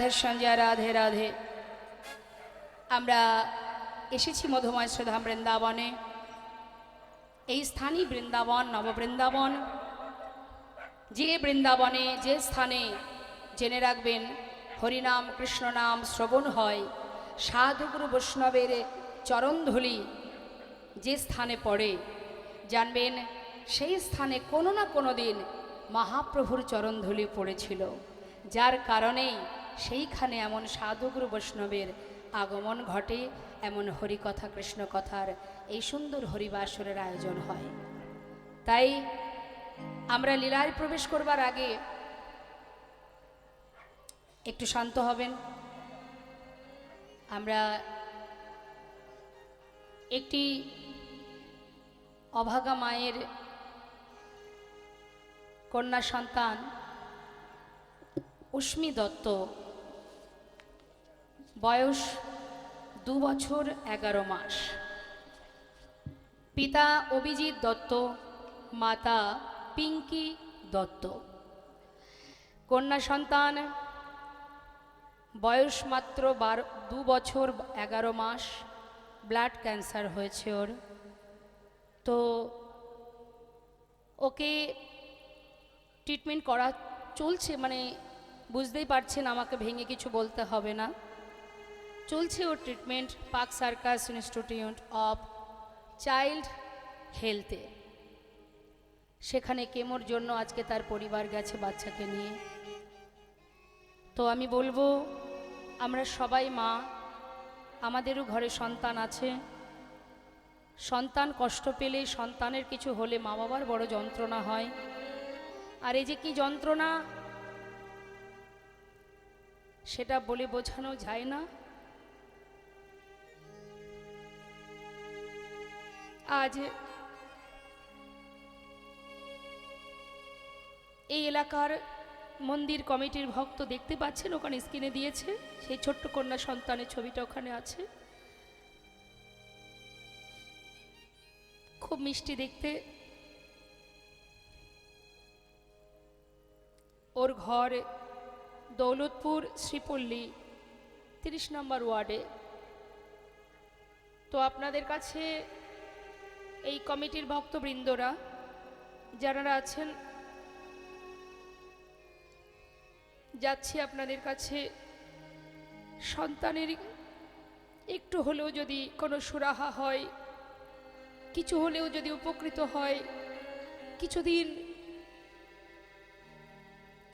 রাধে সঞ্জয় রাধে রাধে। আমরা এসেছি মধুময় সুধাম বৃন্দাবনে। এই স্থানই বৃন্দাবন, নববৃন্দাবন। যে বৃন্দাবনে, যে স্থানে জেনে রাখবেন হরিনাম কৃষ্ণনাম শ্রবণ হয়, সাধুগুরু বৈষ্ণবের চরণধূলি যে স্থানে পড়ে, জানবেন সেই স্থানে কোনো না কোনো দিন মহাপ্রভুর চরণধূলি পড়েছিল, যার কারণেই সেইখানে এমন সাধুগুরু বৈষ্ণবের আগমন ঘটে, এমন হরিকথা কৃষ্ণকথার এই সুন্দর হরিবাসরের আয়োজন হয়। তাই আমরা লীলায় প্রবেশ করবার আগে একটু শান্ত হবেন। আমরা একটি অভাগা মায়ের কন্যা সন্তান উষ্মি দত্ত, বয়স 2 বছর 11 মাস, পিতা অভিজিৎ দত্ত, মাতা পিঙ্কি দত্ত। কন্যা সন্তান, বয়স মাত্র 2 বছর 11 মাস, ব্লাড ক্যান্সার হয়েছে ওর। তো ওকে ট্রিটমেন্ট করা চলছে, মানে বুঝতেই পারছেন, আমাকে ভেঙে কিছু বলতে হবে না, চলছে ওর treatment Park Circus Institute of Child হেলথে। সেখানে কেমোর জন্য আজকে তার পরিবার গেছে বাচ্চাকে নিয়ে। তো আমি বলবো, আমরা সবাই মা, আমাদেরও ঘরে সন্তান আছে। সন্তান কষ্ট পেলে, সন্তানের কিছু হলে মা বাবার বড় যন্ত্রণা হয়। আর এই যে কি যন্ত্রণা, সেটা বলে বোঝানো যায় না। আজ এই এলাকার মন্দির কমিটির ভক্ত দেখতে পাচ্ছেন, ওখানে স্ক্রিনে দিয়েছে, সেই ছোট্ট কন্যা সন্তানের ছবিটা ওখানে আছে। খুব মিষ্টি দেখতে। ওর ঘর দৌলতপুর শ্রীপল্লী 30 নম্বর ওয়ার্ডে। তো আপনাদের কাছে এই কমিটির ভক্তবৃন্দরা যারা আছেন, যাচ্ছি আপনাদের কাছে, সন্তানের একটু হলেও যদি কোনো সুরাহা হয়, কিছু হলেও যদি উপকৃত হয়, কিছুদিন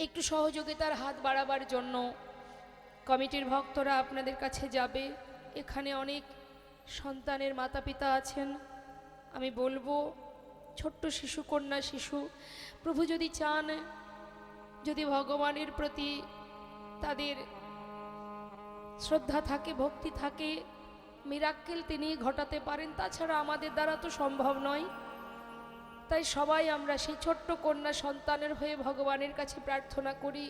একটু সহযোগিতার হাত বাড়াবার জন্য কমিটির ভক্তরা আপনাদের কাছে যাবে। এখানে অনেক সন্তানের মাতা পিতা আছেন। আমি বলবো, ছোট্ট শিশু, কন্যা শিশু, প্রভু যদি চান, যদি ভগবানের প্রতি তাদের শ্রদ্ধা থাকে, ভক্তি থাকে, মিরাক্কেল তিনি ঘটাতে পারেন। তাছাড়া আমাদের দ্বারা তো সম্ভব নয়। তাই সবাই আমরা সেই ছোট্ট কন্যা সন্তানের হয়ে ভগবানের কাছে প্রার্থনা করি,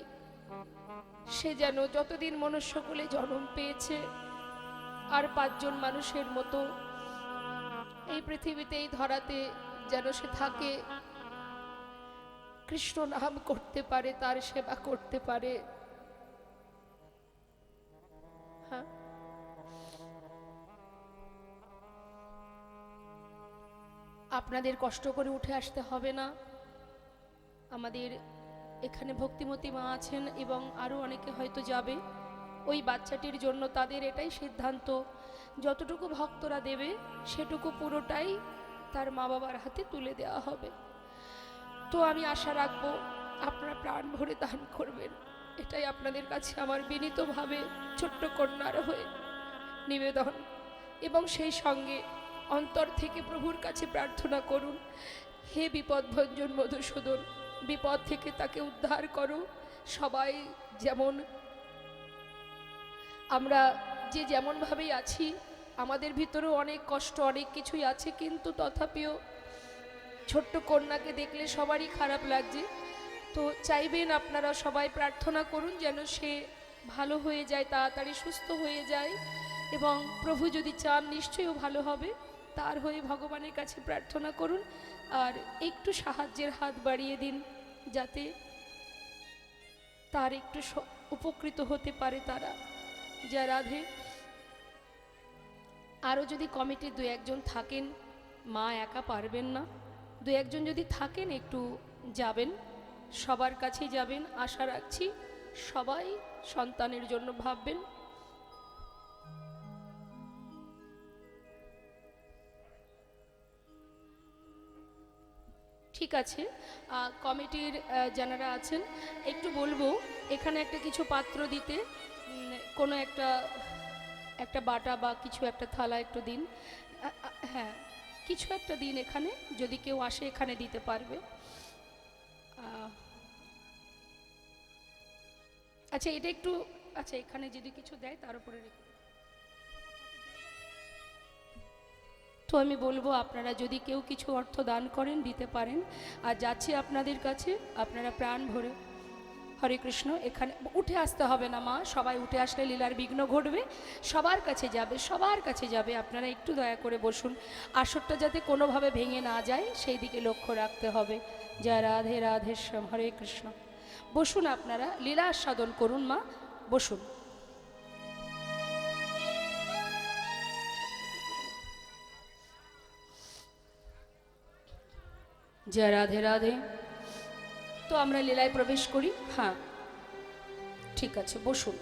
সে যেন যতদিন মনুষ্যকুলে জন্ম পেয়েছে আর 5 জন মানুষের মতো এই পৃথিবীতে, এই ধরাতে যেন সে থাকে, কৃষ্ণ নাম করতে পারে, তার সেবা করতে পারে। হ্যাঁ, আপনাদের কষ্ট করে উঠে আসতে হবে না। আমাদের এখানে ভক্তিমতী মা আছেন এবং আরও অনেকে হয়তো যাবে ওই বাচ্চাটির জন্য। তাদের এটাই সিদ্ধান্ত, যতটুকু ভক্তরা দেবে সেটুকু পুরোটাই তার মা বাবার হাতে তুলে দেওয়া হবে। তো আমি আশা রাখবো আপনারা প্রাণ ভরে দান করবেন, এটাই আপনাদের কাছে আমার বিনীতভাবে ছোট্ট কন্যার হয়ে নিবেদন। এবং সেই সঙ্গে অন্তর থেকে প্রভুর কাছে প্রার্থনা করুন, হে বিপদভঞ্জন মধুসূদন, বিপদ থেকে তাকে উদ্ধার করো। সবাই যেমন, আমরা যে যেমনভাবেই আছি, আমাদের ভিতরেও অনেক কষ্ট, অনেক কিছুই আছে, কিন্তু তথাপিও ছোট্ট কন্যাকে দেখলে সবারই খারাপ লাগছে। তো চাইবেন আপনারা সবাই প্রার্থনা করুন যেন সে ভালো হয়ে যায়, তাড়াতাড়ি সুস্থ হয়ে যায়, এবং প্রভু যদি চান নিশ্চয়ই ভালো হবে। তার হয়ে ভগবানের কাছে প্রার্থনা করুন আর একটু সাহায্যের হাত বাড়িয়ে দিন, যাতে তার একটু উপকৃত হতে পারে তারা। জয় রাধে। আরও যদি কমিটির দু একজন থাকেন, মা একা পারবেন না, দু একজন যদি থাকেন একটু যাবেন, সবার কাছেই যাবেন, আশা রাখছি সবাই সন্তানের জন্য ভাববেন। ঠিক আছে, কমিটির যারা আছেন একটু বলবো এখানে একটা কিছু পাত্র দিতে, কোনো একটা একটা বাটা বা কিছু একটা থালা একটু দিন। হ্যাঁ, কিছু একটা দিন এখানে, যদি কেউ আসে এখানে দিতে পারবে। আচ্ছা এটা একটু, আচ্ছা এখানে যদি কিছু দেয় তার উপরে রেখে। তো আমি বলবো আপনারা যদি কেউ কিছু অর্থ দান করেন দিতে পারেন। আর যাচ্ছি আপনাদের কাছে, আপনারা প্রাণ ভরে হরে কৃষ্ণ। এখানে উঠে আসতে হবে না মা, সবাই উঠে আসলে লীলার বিঘ্ন ঘটবে। সবার কাছে যাবে, সবার কাছে যাবে, আপনারা একটু দয়া করে বসুন। আসরটা যাতে কোনোভাবে ভেঙে না যায় সেই দিকে লক্ষ্য রাখতে হবে। জয় রাধে রাধে শ্যাম, হরে কৃষ্ণ। বসুন, আপনারা লীলা আস্বাদন করুন মা, বসুন। জয় রাধে রাধে। তো আমরা লীলায় প্রবেশ করি। হ্যাঁ ঠিক আছে, বসুন।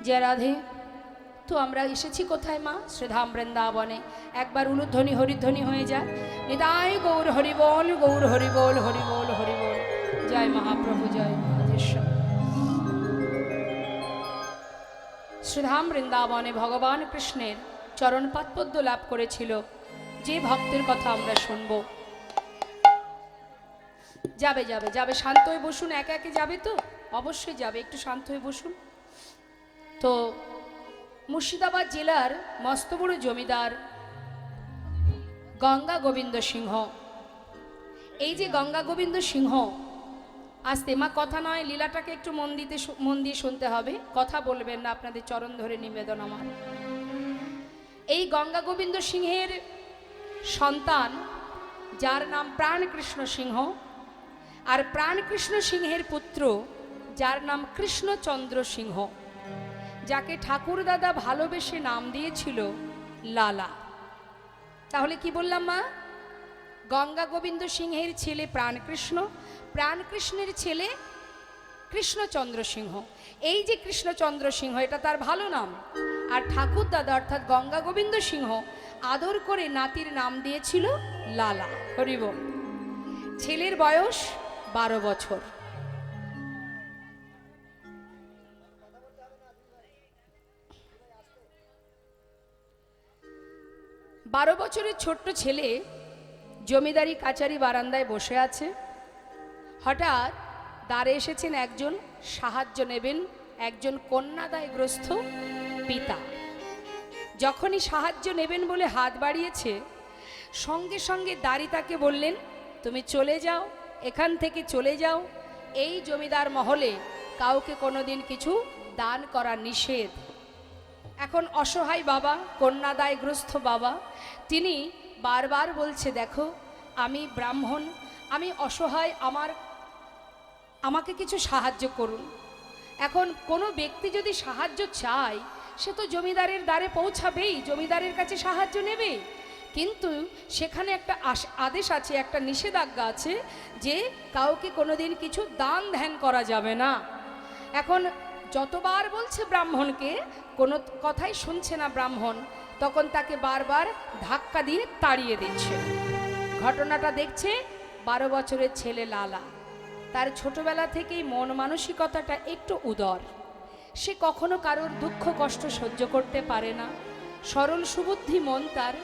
জয় রাধে। তো আমরা এসেছি কোথায় মা? শ্রীধাম বৃন্দাবনে। একবার উলুধ্বনি হরিধ্বনি হয়ে যায়, নিতাই গৌর হরিবল, গৌর হরিবল, হরিবল হরিবল। জয় মহাপ্রভু, জয় রাধেশ্বর। শ্রীধাম বৃন্দাবনে ভগবান কৃষ্ণের চরণ পাদপদ্ম লাভ করেছিল যে ভক্তের কথা আমরা শুনবো। যাবে যাবে যাবে, শান্ত হয়ে বসুন। একে একে যাবে তো? অবশ্যই যাবে, একটু শান্ত হয়ে বসুন। তো মুর্শিদাবাদ জেলার মস্ত বড় জমিদার গঙ্গা গোবিন্দ সিংহ, এই যে গঙ্গা গোবিন্দ সিংহ, আস্তে মা, কথা নয়, লীলাটাকে একটু মন দিয়ে শুনতে হবে, কথা বলবেন না, আপনাদের চরণ ধরে নিবেদন আমার। এই গঙ্গা গোবিন্দ সিংহের সন্তান যার নাম প্রাণকৃষ্ণ সিংহ, আর প্রাণকৃষ্ণ সিংহের পুত্র যার নাম কৃষ্ণচন্দ্র সিংহ, যাকে ঠাকুর দাদা ভালোবেসে নাম দিয়েছিল লালা। তাহলে কি বললাম মা? গঙ্গা গোবিন্দ সিংহের ছেলে প্রাণকৃষ্ণ, প্রাণকৃষ্ণের ছেলে কৃষ্ণচন্দ্র সিংহ। এই যে কৃষ্ণচন্দ্র সিংহ, এটা তার ভালো নাম। আর ঠাকুর দাদা অর্থাৎ গঙ্গা গোবিন্দ সিংহ আদর করে নাতির নাম দিয়েছিল লালা। হরিবল। ছেলের বয়স 12 বছর। বারো বছরের ছোট্ট ছেলে জমিদারি কাচারি বারান্দায় বসে আছে। হঠাৎ দ্বারে এসেছেন একজন, সাহায্য নেবেন, একজন কন্যাদায়গ্রস্ত পিতা। যখনই সাহায্য নেবেন বলে হাত বাড়িয়েছে, সঙ্গে সঙ্গে দাঁড়ি তাকে বললেন, তুমি চলে যাও, এখান থেকে চলে যাও। এই জমিদার মহলে কাউকে কোনোদিন কিছু দান করা নিষেধ। এখন অসহায় বাবা, কন্যাদায়গ্রস্ত বাবা, তিনি বারবার বলছে, দেখো আমি ব্রাহ্মণ, আমি অসহায়, আমাকে কিছু সাহায্য করুন। এখন কোনো ব্যক্তি যদি সাহায্য চায়, সে তো জমিদারের দ্বারে পৌঁছাবেই, জমিদারের কাছে সাহায্য নেবে। কিন্তু সেখানে একটা আদেশ আছে, একটা নিষেধাজ্ঞা আছে যে কাউকে কোনোদিন কিছু দান ধ্যান করা যাবে না। এখন যতবার বলছে ব্রাহ্মণকে, কোনো কথাই শুনছে না ব্রাহ্মণ, তখন তাকে বারবার ধাক্কা দিয়ে তাড়িয়ে দিচ্ছে। ঘটনাটা দেখছে 12 বছরের ছেলে লালা। তার ছোটবেলা থেকেই মন মানসিকতাটা একটু উদার। সে কখনো কারোর দুঃখ কষ্ট সহ্য করতে পারে না, সরল সুবুদ্ধি মন তার।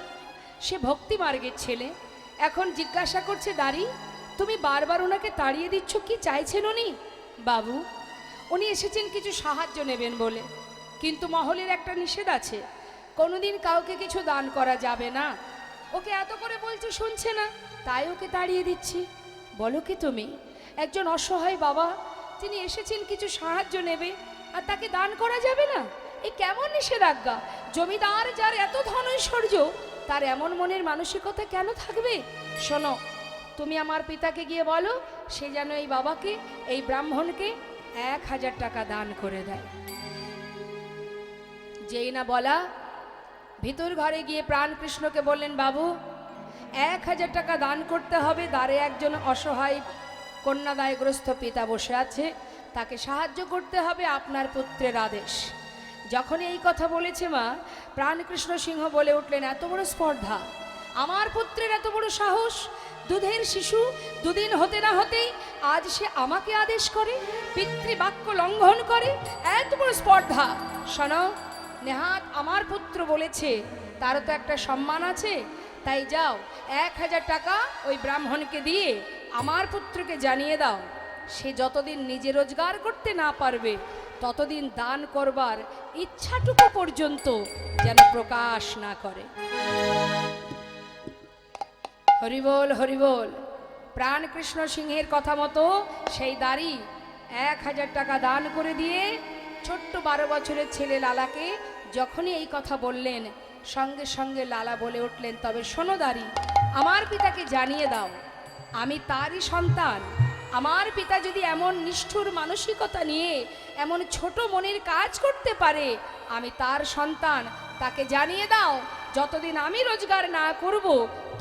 সে ভক্তি মার্গের ছেলে। এখন জিজ্ঞাসা করছে, দাঁড়ি তুমি বারবার ওনাকে তাড়িয়ে দিচ্ছ, কি চাইছেন উনি? বাবু, উনি এসেছেন কিছু সাহায্য নেবেন বলে, কিন্তু মহলের একটা নিষেধ আছে, কোনোদিন কাউকে কিছু দান করা যাবে না। ওকে এত করে বলছে, শুনছে না, তাই ওকে তাড়িয়ে দিচ্ছি। বলো কি তুমি? একজন অসহায় বাবা, তিনি এসেছেন কিছু সাহায্য নেবে, আর তাকে দান করা যাবে না? এই কেমন নিষেধাজ্ঞা? জমিদার যার এত ধন ঐশ্বর্য, তার এমন মনের মানসিকতা কেন থাকবে? শোনো, তুমি আমার পিতাকে গিয়ে বলো সে যেন এই বাবাকে, এই ব্রাহ্মণকে 1000 টাকা দান করে দেয়। যেই না বলা, ভিতর ঘরে গিয়ে প্রাণকৃষ্ণকে বললেন, বাবু 1000 টাকা দান করতে হবে, দ্বারে একজন অসহায় কন্যাদায়গ্রস্ত পিতা বসে আছে, তাকে সাহায্য করতে হবে, আপনার পুত্রের আদেশ। যখন এই কথা বলেছে মা, প্রাণকৃষ্ণ সিংহ বলে উঠলেন, এত বড় স্পর্ধা, আমার পুত্রের এত বড় সাহস, দুধের শিশু, দুদিন হতে না হতেই আজ সে আমাকে আদেশ করে, পিতৃবাক্য লঙ্ঘন করে, এত বড় স্পর্ধা। শোনো, নেহাত আমার পুত্র বলেছে, তারও তো একটা সম্মান আছে, তাই যাও 1000 টাকা ওই ব্রাহ্মণকে দিয়ে আমার পুত্রকে জানিয়ে দাও, সে যতদিন নিজে রোজগার করতে না পারবে ততদিন দান করবার ইচ্ছাটুকু পর্যন্ত যেন প্রকাশ না করে। হরিবোল হরিবোল। প্রাণকৃষ্ণ সিংহের কথা মতো সেই দাড়ি 1000 টাকা দান করে দিয়ে ছোট্ট 12 বছরের ছেলে লালাকে যখনই এই কথা বললেন, সঙ্গে সঙ্গে লালা বলে উঠলেন, তবে শোনো দাড়ি, আমার পিতাকে জানিয়ে দাও আমি তারই সন্তান। আমার পিতা যদি এমন নিষ্ঠুর মানসিকতা নিয়ে এমন ছোট মনের কাজ করতে পারে, আমি তার সন্তান, তাকে জানিয়ে দাও যতদিন আমি রোজগার না করব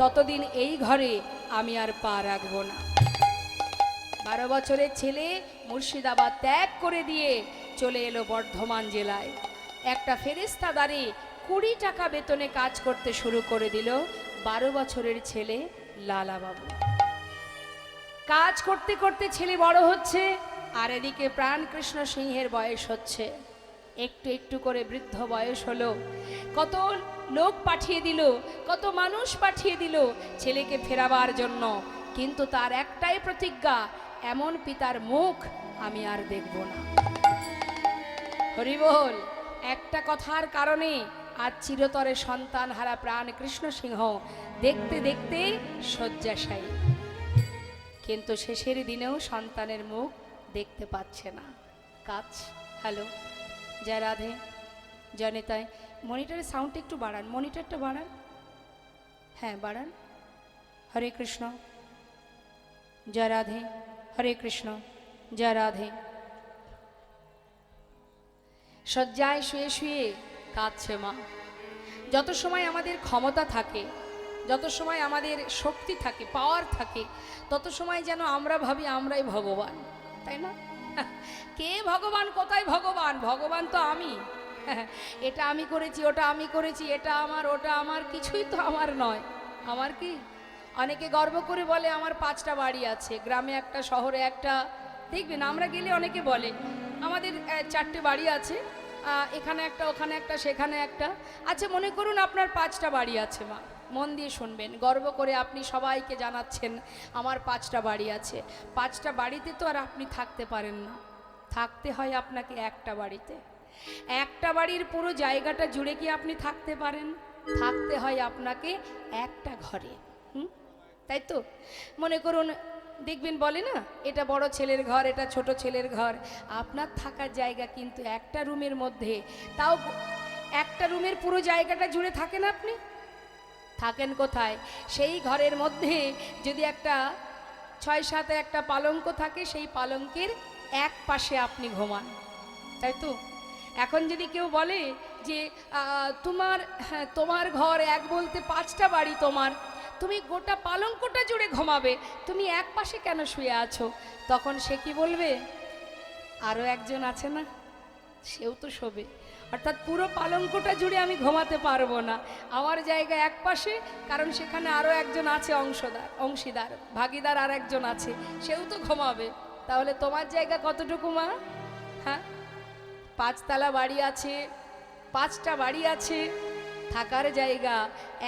ততদিন এই ঘরে আমি আর পা রাখব না। 12 বছরের ছেলে মুর্শিদাবাদ ত্যাগ করে দিয়ে চলে এলো বর্ধমান জেলায়। একটা ফেরেস্তাদারে 20 টাকা বেতনে কাজ করতে শুরু করে দিল 12 বছরের ছেলে লালাবাবু। কাজ করতে করতে ছেলে বড় হচ্ছে, আর এদিকে প্রাণকৃষ্ণ সিংহের বয়স হচ্ছে, একটু একটু করে বৃদ্ধ বয়স হলো। কত লোক পাঠিয়ে দিল, কত মানুষ পাঠিয়ে দিল ছেলেকে ফেরাবার জন্য, কিন্তু তার একটাই প্রতিজ্ঞা, এমন পিতার মুখ আমি আর দেখব না। হরিবোল। একটা কথার কারণে আজ চিরতরে সন্তান হারা প্রাণকৃষ্ণ সিংহ দেখতে দেখতে শয্যাশায়ী, কিন্তু শেষের দিনেও সন্তানের মুখ দেখতে পাচ্ছে না, কাজ। হ্যালো, জয় রাধে, জনিতায় মনিটরের সাউন্ডটা একটু বাড়ান, মনিটরটা বাড়ান, হ্যাঁ বাড়ান। হরে কৃষ্ণ, জয় রাধে, হরে কৃষ্ণ, জয় রাধে। শয্যায় শুয়ে শুয়ে কাঁদছে মা। যত সময় আমাদের ক্ষমতা থাকে, যত সময় আমাদের শক্তি থাকে, পাওয়ার থাকে, তত সময় যেন আমরা ভাবি আমরাই ভগবান, তাই না? কে ভগবান, কোথায় ভগবান? ভগবান তো আমি। এটা আমি করেছি, ওটা আমি করেছি, এটা আমার, ওটা আমার, কিছুই তো আমার নয়। আমার কি? অনেকে গর্ব করে বলে আমার 5টা বাড়ি আছে, গ্রামে একটা, শহরে একটা। দেখবেন আমরা গেলে অনেকে বলে আমাদের 4টে বাড়ি আছে, এখানে একটা, ওখানে একটা, সেখানে একটা। আচ্ছা, মনে করুন আপনার 5টা বাড়ি আছে মা, মন দিয়ে শুনবেন, গর্ব করে আপনি সবাইকে জানাচ্ছেন আমার 5টা বাড়ি আছে। 5টা বাড়িতে তো আর আপনি থাকতে পারেন না, থাকতে হয় আপনাকে একটা বাড়িতে। একটা বাড়ির পুরো জায়গাটা জুড়ে কি আপনি থাকতে পারেন? থাকতে হয় আপনাকে একটা ঘরে। তাই তো? মনে করুন, দেখবেন বলে না, এটা বড় ছেলের ঘর, এটা ছোট ছেলের ঘর। আপনার থাকার জায়গা কিন্তু একটা রুমের মধ্যে, তাও একটা রুমের পুরো জায়গাটা জুড়ে থাকেন আপনি? থাকেন কোথায়? সেই ঘরের মধ্যে যদি একটা 6-7 একটা পালঙ্ক থাকে, সেই পালঙ্কের এক পাশে আপনি ঘুমান, তাই তো? এখন যদি কেউ বলে যে তোমার ঘর এক বলতে 5টা বাড়ি তোমার, তুমি গোটা পালঙ্কটা জুড়ে ঘুমাবে, তুমি এক পাশে কেন শুয়ে আছো? তখন সে কি বলবে? আরও একজন আছে না, সেও তো শোবে। অর্থাৎ পুরো পালঙ্কটা জুড়ে আমি ঘুমাতে পারবো না, আমার জায়গা এক পাশে, কারণ সেখানে আরও একজন আছে, অংশীদার, ভাগিদার আর একজন আছে, সেও তো ঘুমাবে। তাহলে তোমার জায়গা কতটুকু মা? হ্যাঁ, 5তলা বাড়ি আছে, 5টা বাড়ি আছে, থাকার জায়গা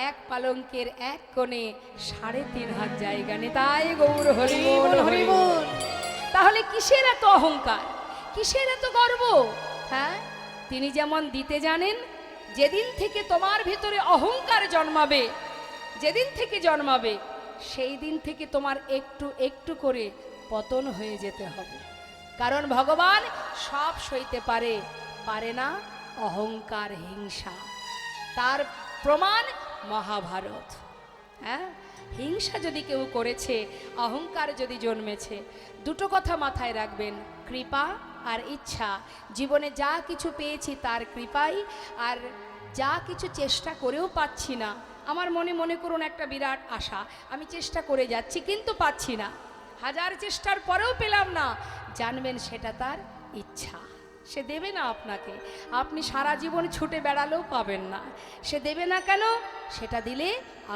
এক পালঙ্কের এক কোণে 3.5 হাত জায়গা নেই। তাই গৌর হরি বল, হরি বল। তাহলে কিসের এত অহংকার, কিসের এত গর্ব? হ্যাঁ, তিনি যেমন দিতে জানেন, যেদিন থেকে তোমার ভিতরে অহংকার জন্মাবে, যেদিন থেকে জন্মাবে, সেই দিন থেকে তোমার একটু একটু করে পতন হয়ে যেতে হবে। কারণ ভগবান সব সইতে পারে, পারে না অহংকার, হিংসা। তার প্রমাণ মহাভারত। হ্যাঁ, হিংসা যদি কেউ করেছে, অহংকার যদি জন্মেছে, দুটো কথা মাথায় রাখবেন, কৃপা আর ইচ্ছা। জীবনে যা কিছু পেয়েছি তার কৃপাই, আর যা কিছু চেষ্টা করেও পাচ্ছি না, আমার মনে করুন একটা বিরাট আশা, আমি চেষ্টা করে যাচ্ছি কিন্তু পাচ্ছি না, হাজার চেষ্টার পরেও পেলাম না, জানবেন সেটা তার ইচ্ছা। সে দেবে না আপনাকে, আপনি সারা জীবন ছুটে বেড়ালেও পাবেন না। সে দেবে না কেন? সেটা দিলে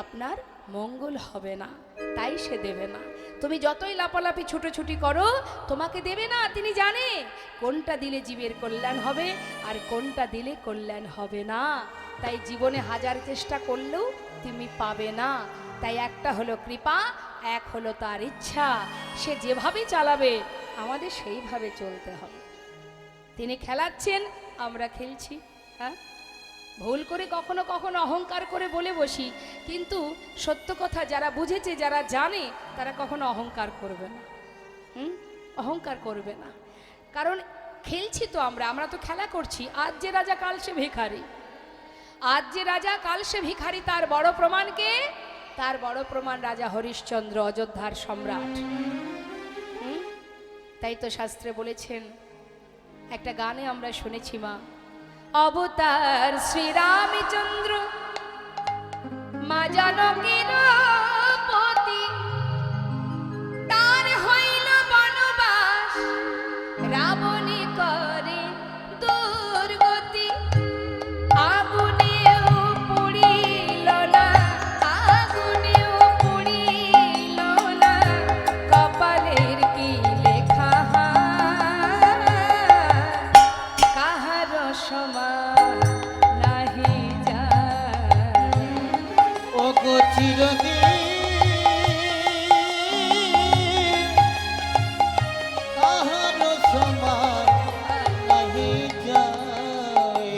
আপনার মঙ্গল হবে না, তাই সে দেবে না। তুমি যতই লাপালাপি ছুটোছুটি করো, তোমাকে দেবে না। তিনি জানে কোনটা দিলে জীবের কল্যাণ হবে আর কোনটা দিলে কল্যাণ হবে না। তাই জীবনে হাজার চেষ্টা করলেও তুমি পাবে না। তাই একটা হলো কৃপা, এক হলো তার ইচ্ছা। সে যেভাবে চালাবে আমাদের সেইভাবে চলতে হবে। তিনি খেলাচ্ছেন, আমরা খেলছি। হ্যাঁ, ভুল করে কখনো কখনো অহংকার করে বলে বসি, কিন্তু সত্য কথা যারা বুঝেছে, যারা জানে, তারা কখনো অহংকার করবে না। অহংকার করবে না, কারণ খেলছি তো আমরা তো খেলা করছি। আজ যে রাজা কাল সে ভিখারি, আজ যে রাজা কাল সে ভিখারি। তার বড় প্রমাণকে, তার বড় প্রমাণ রাজা হরিশ্চন্দ্র, অযোধ্যার সম্রাট। তাই তো শাস্ত্রে বলেছেন, একটা গানে আমরা শুনেছি, মা অবতার শ্রীরামচন্দ্র মা জানকীর পতি, তার হইল বনবাস, রাবণী করে দুর্গতি। আগুনেও পুড়িল না, আগুনেও পুড়িল না, কপালের কি লেখা কাহার সমান নাহি যায়। ও গো চিরদিন কাহার সমান নাহি যায়।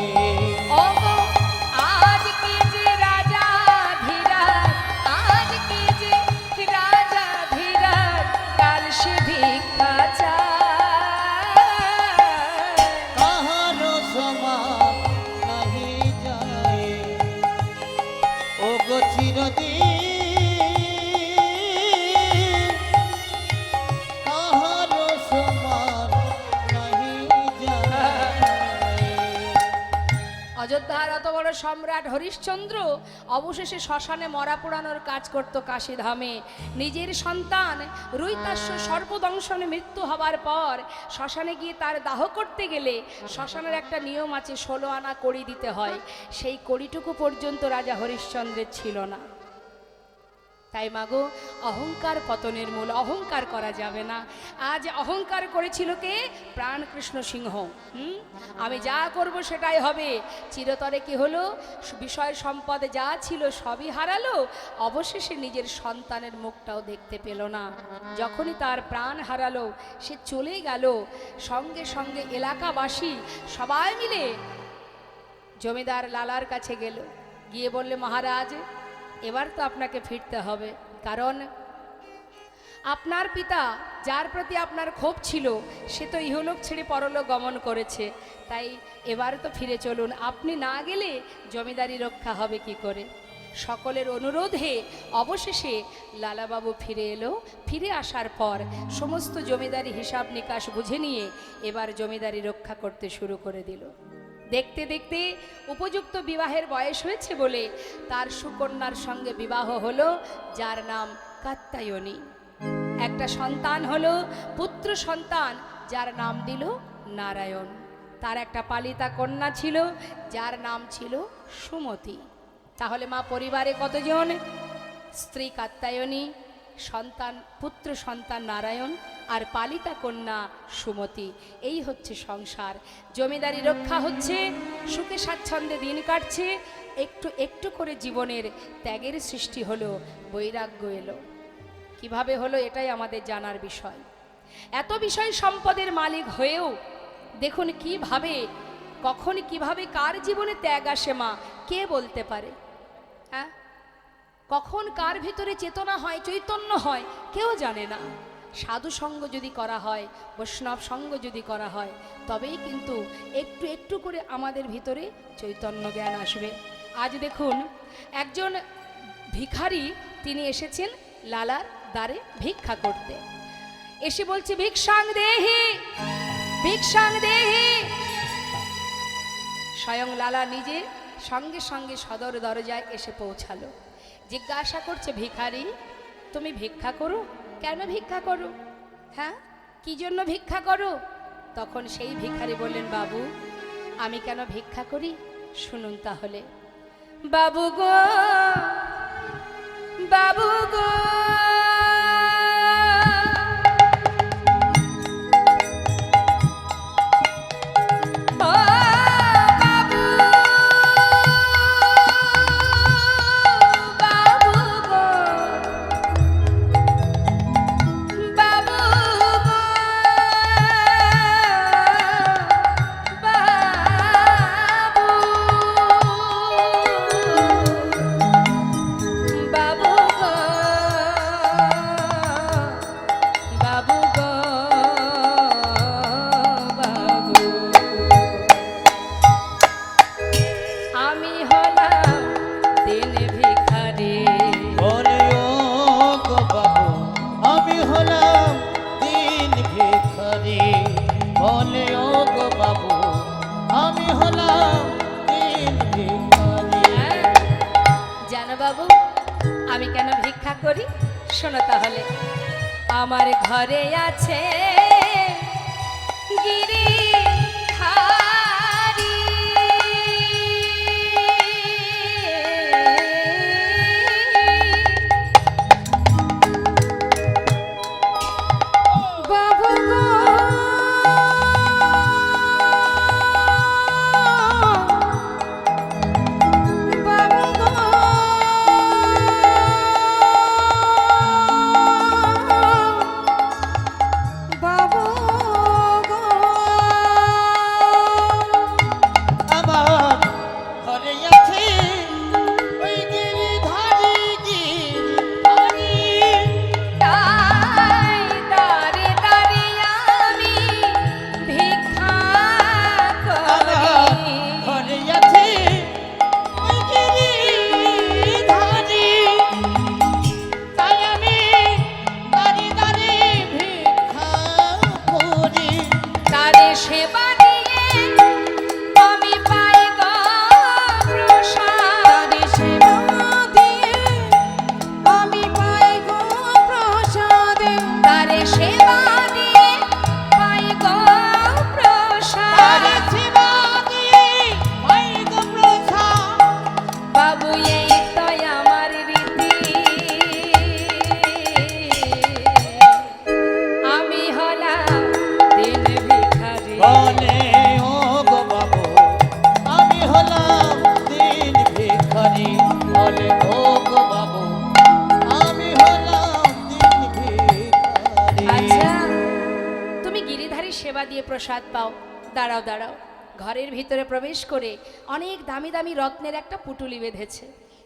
ওগো আজ কি যে রাজা ধীরাজ, আজ কি যে রাজা ধীরাজ, কাল সে ভিক্ষা চায়। কাহার সমান নাহি যায়। ও গো চিরদিন কাহার সমান নাহি যায়। অযোধ্যার অত বড় সম্রাট হরিশ্চন্দ্র অবশেষে শ্মশানে মরা পোড়ানোর কাজ করত কাশীধামে। নিজের সন্তান রুইতাস্য সর্পদংশনে মৃত্যু হবার পর শ্মশানে গিয়ে তার দাহ করতে গেলে শ্মশানের একটা নিয়ম আছে, 16 আনা কড়ি দিতে হয়। সেই কড়িটুকু পর্যন্ত রাজা হরিশ্চন্দ্রের ছিল না। তাই মাগো, অহংকার পতনের মূল, অহংকার করা যাবে না। আজ অহংকার করেছিল কে? প্রাণ কৃষ্ণ সিংহ। আমি যা করব সেটাই হবে। চিরতরে কি হলো? বিষয় সম্পদ যা ছিল সবই হারালো, অবশেষে নিজের সন্তানের মুখটাও দেখতে পেল না। যখনই তার প্রাণ হারালো, সে চলে গেল। সঙ্গে সঙ্গে এলাকাবাসী সবাই মিলে জমিদার লালার কাছে গেল, গিয়ে বললে, মহারাজ, এবার তো আপনাকে ফিরতে হবে, কারণ আপনার পিতা যার প্রতি আপনার ক্ষোভ ছিল সে তো ইহলোক ছেড়ে পরলোক গমন করেছে, তাই এবার তো ফিরে চলুন। আপনি না গেলে জমিদারি রক্ষা হবে কি করে? সকলের অনুরোধে অবশেষে লালাবাবু ফিরে এলো। ফিরে আসার পর সমস্ত জমিদারি হিসাব নিকাশ বুঝে নিয়ে এবার জমিদারি রক্ষা করতে শুরু করে দিল। দেখতে দেখতে উপযুক্ত বিবাহের বয়স হয়েছে বলে তার সুকন্যার সঙ্গে বিবাহ হলো, যার নাম কাত্যায়নী। একটা সন্তান হলো, পুত্র সন্তান, যার নাম দিল নারায়ণ। তার একটা পালিতা কন্যা ছিল, যার নাম ছিল সুমতি। তাহলে মা, পরিবারে কতজন? স্ত্রী কাত্যায়নী, সন্তান, পুত্র সন্তান নারায়ণ, আর পালিতা কন্যা সুমতি। এই হচ্ছে সংসার। জমিদারি রক্ষা হচ্ছে, সুখে স্বাচ্ছন্দ্যে দিন কাটছে। একটু একটু করে জীবনের ত্যাগের সৃষ্টি হলো, বৈরাগ্য এলো। কিভাবে হলো এটাই আমাদের জানার বিষয়। এত বিষয় সম্পদের মালিক হয়েও দেখুন কিভাবে, কখন কিভাবে কার জীবনে ত্যাগ আসে মা, কে বলতে পারে? হ্যাঁ, কখন কার ভিতরে চেতনা হয়, চৈতন্য হয়, কেউ জানে না। সাধু সঙ্গ যদি করা হয়, বৈষ্ণব সঙ্গ যদি করা হয়, তবেই কিন্তু একটু একটু করে আমাদের ভিতরে চৈতন্য জ্ঞান আসবে। আজ দেখুন, একজন ভিখারি তিনি এসেছেন লালার দ্বারে ভিক্ষা করতে। এসে বলছে, ভিক্ষাং দেহি, ভিক্ষাং দেহি। স্বয়ং লালা নিজে সঙ্গে সঙ্গে সদর দরজায় এসে পৌঁছালো। জিজ্ঞাসা করছে, ভিখারি তুমি ভিক্ষা করো? কেন ভিক্ষা করো? হ্যাঁ, কি জন্য ভিক্ষা করো? তখন সেই ভিখারি বললেন, বাবু আমি কেন ভিক্ষা করি শুনুন তাহলে। বাবু গো, বাবু গো, আমি কেন ভিক্ষা করি শোনো তাহলে। আমার ঘরে আছে গিরিধারী, বাবু গো, সেবা দিয়ে প্রসাদ পাও। দাঁড়াও দাঁড়াও, ঘরের ভিতরে প্রবেশ করে অনেক দামি দামি রত্নের একটা পুটুলি বেঁধেছে।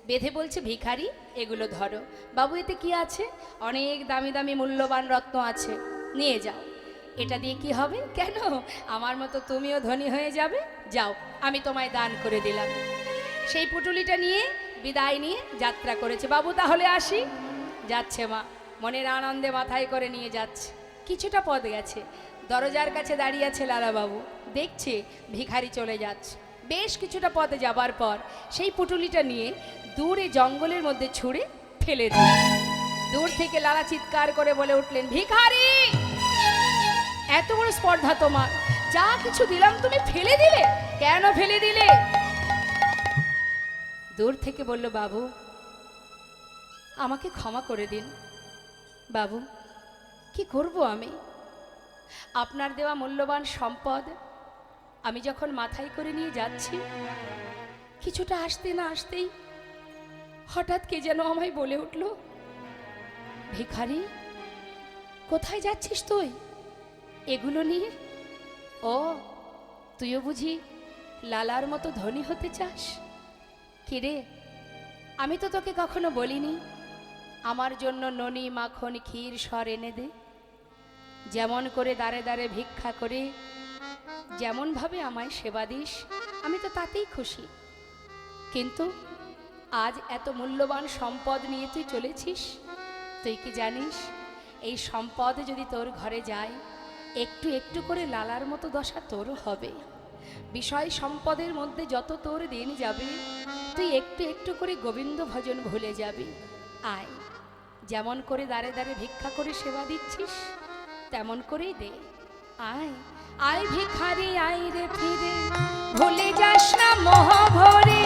বেঁধে বলছে, ভিখারি এগুলো ধরো। বাবু এতে কি আছে? অনেক দামি দামি মূল্যবান রত্ন আছে, নিয়ে যাও। এটা দিয়ে কি হবে? কেন, আমার মতো তুমিও ধনী হয়ে যাবে। যাও, আমি তোমায় দান করে দিলাম। সেই পুটুলিটা নিয়ে বিদায় নিয়ে যাত্রা করেছে। বাবু তাহলে আসি। যাচ্ছে মা, মনের আনন্দে মাথায় করে নিয়ে যাচ্ছে। কিছুটা পথ গেছে, দরজার কাছে দাঁড়িয়ে আছে লালাবাবু, দেখছে ভিখারি চলে যাচ্ছে। বেশ কিছুটা পথে যাবার পর সেই পুটুলিটা নিয়ে দূরে জঙ্গলের মধ্যে ছুঁড়ে ফেলে দিল। দূর থেকে লালা চিৎকার করে বলে উঠলেন, ভিখারি এত বড় স্পর্ধা তোমার, যা কিছু দিলাম তুমি ফেলে দিলে, কেন ফেলে দিলে? দূর থেকে বলল, বাবু আমাকে ক্ষমা করে দিন। বাবু কি করব আমি? আপনার দেওয়া মূল্যবান সম্পদ আমি যখন মাথায় করে নিয়ে যাচ্ছি, কিছুটা আসতে না আসতেই হঠাৎ কে যেন আমায় বলে উঠল, ভিখারি কোথায় যাচ্ছিস তুই এগুলো নিয়ে? ও তুইও বুঝি লালার মতো ধনী হতে চাস? কিরে, আমি তো তোকে কখনো বলিনি আমার জন্য ননি মাখন ক্ষীর সর এনে দে। যেমন করে দাঁড়ে দাঁড়ে ভিক্ষা করে যেমনভাবে আমায় সেবা দিস, আমি তো তাতেই খুশি। কিন্তু আজ এত মূল্যবান সম্পদ নিয়ে তুই চলেছিস। তুই কি জানিস এই সম্পদ যদি তোর ঘরে যায় একটু একটু করে লালার মতো দশা তোরও হবে। বিষয় সম্পদের মধ্যে যত তোর দিন যাবে তুই একটু একটু করে গোবিন্দ ভজন ভুলে যাবি। আয়, যেমন করে দাঁড়ে দাঁড়ে ভিক্ষা করে সেবা দিচ্ছিস তেমন করেই দে। আয় আয় ভিখারি আয় রে ফিরে, ভুলে যাস না মোহ ভরে।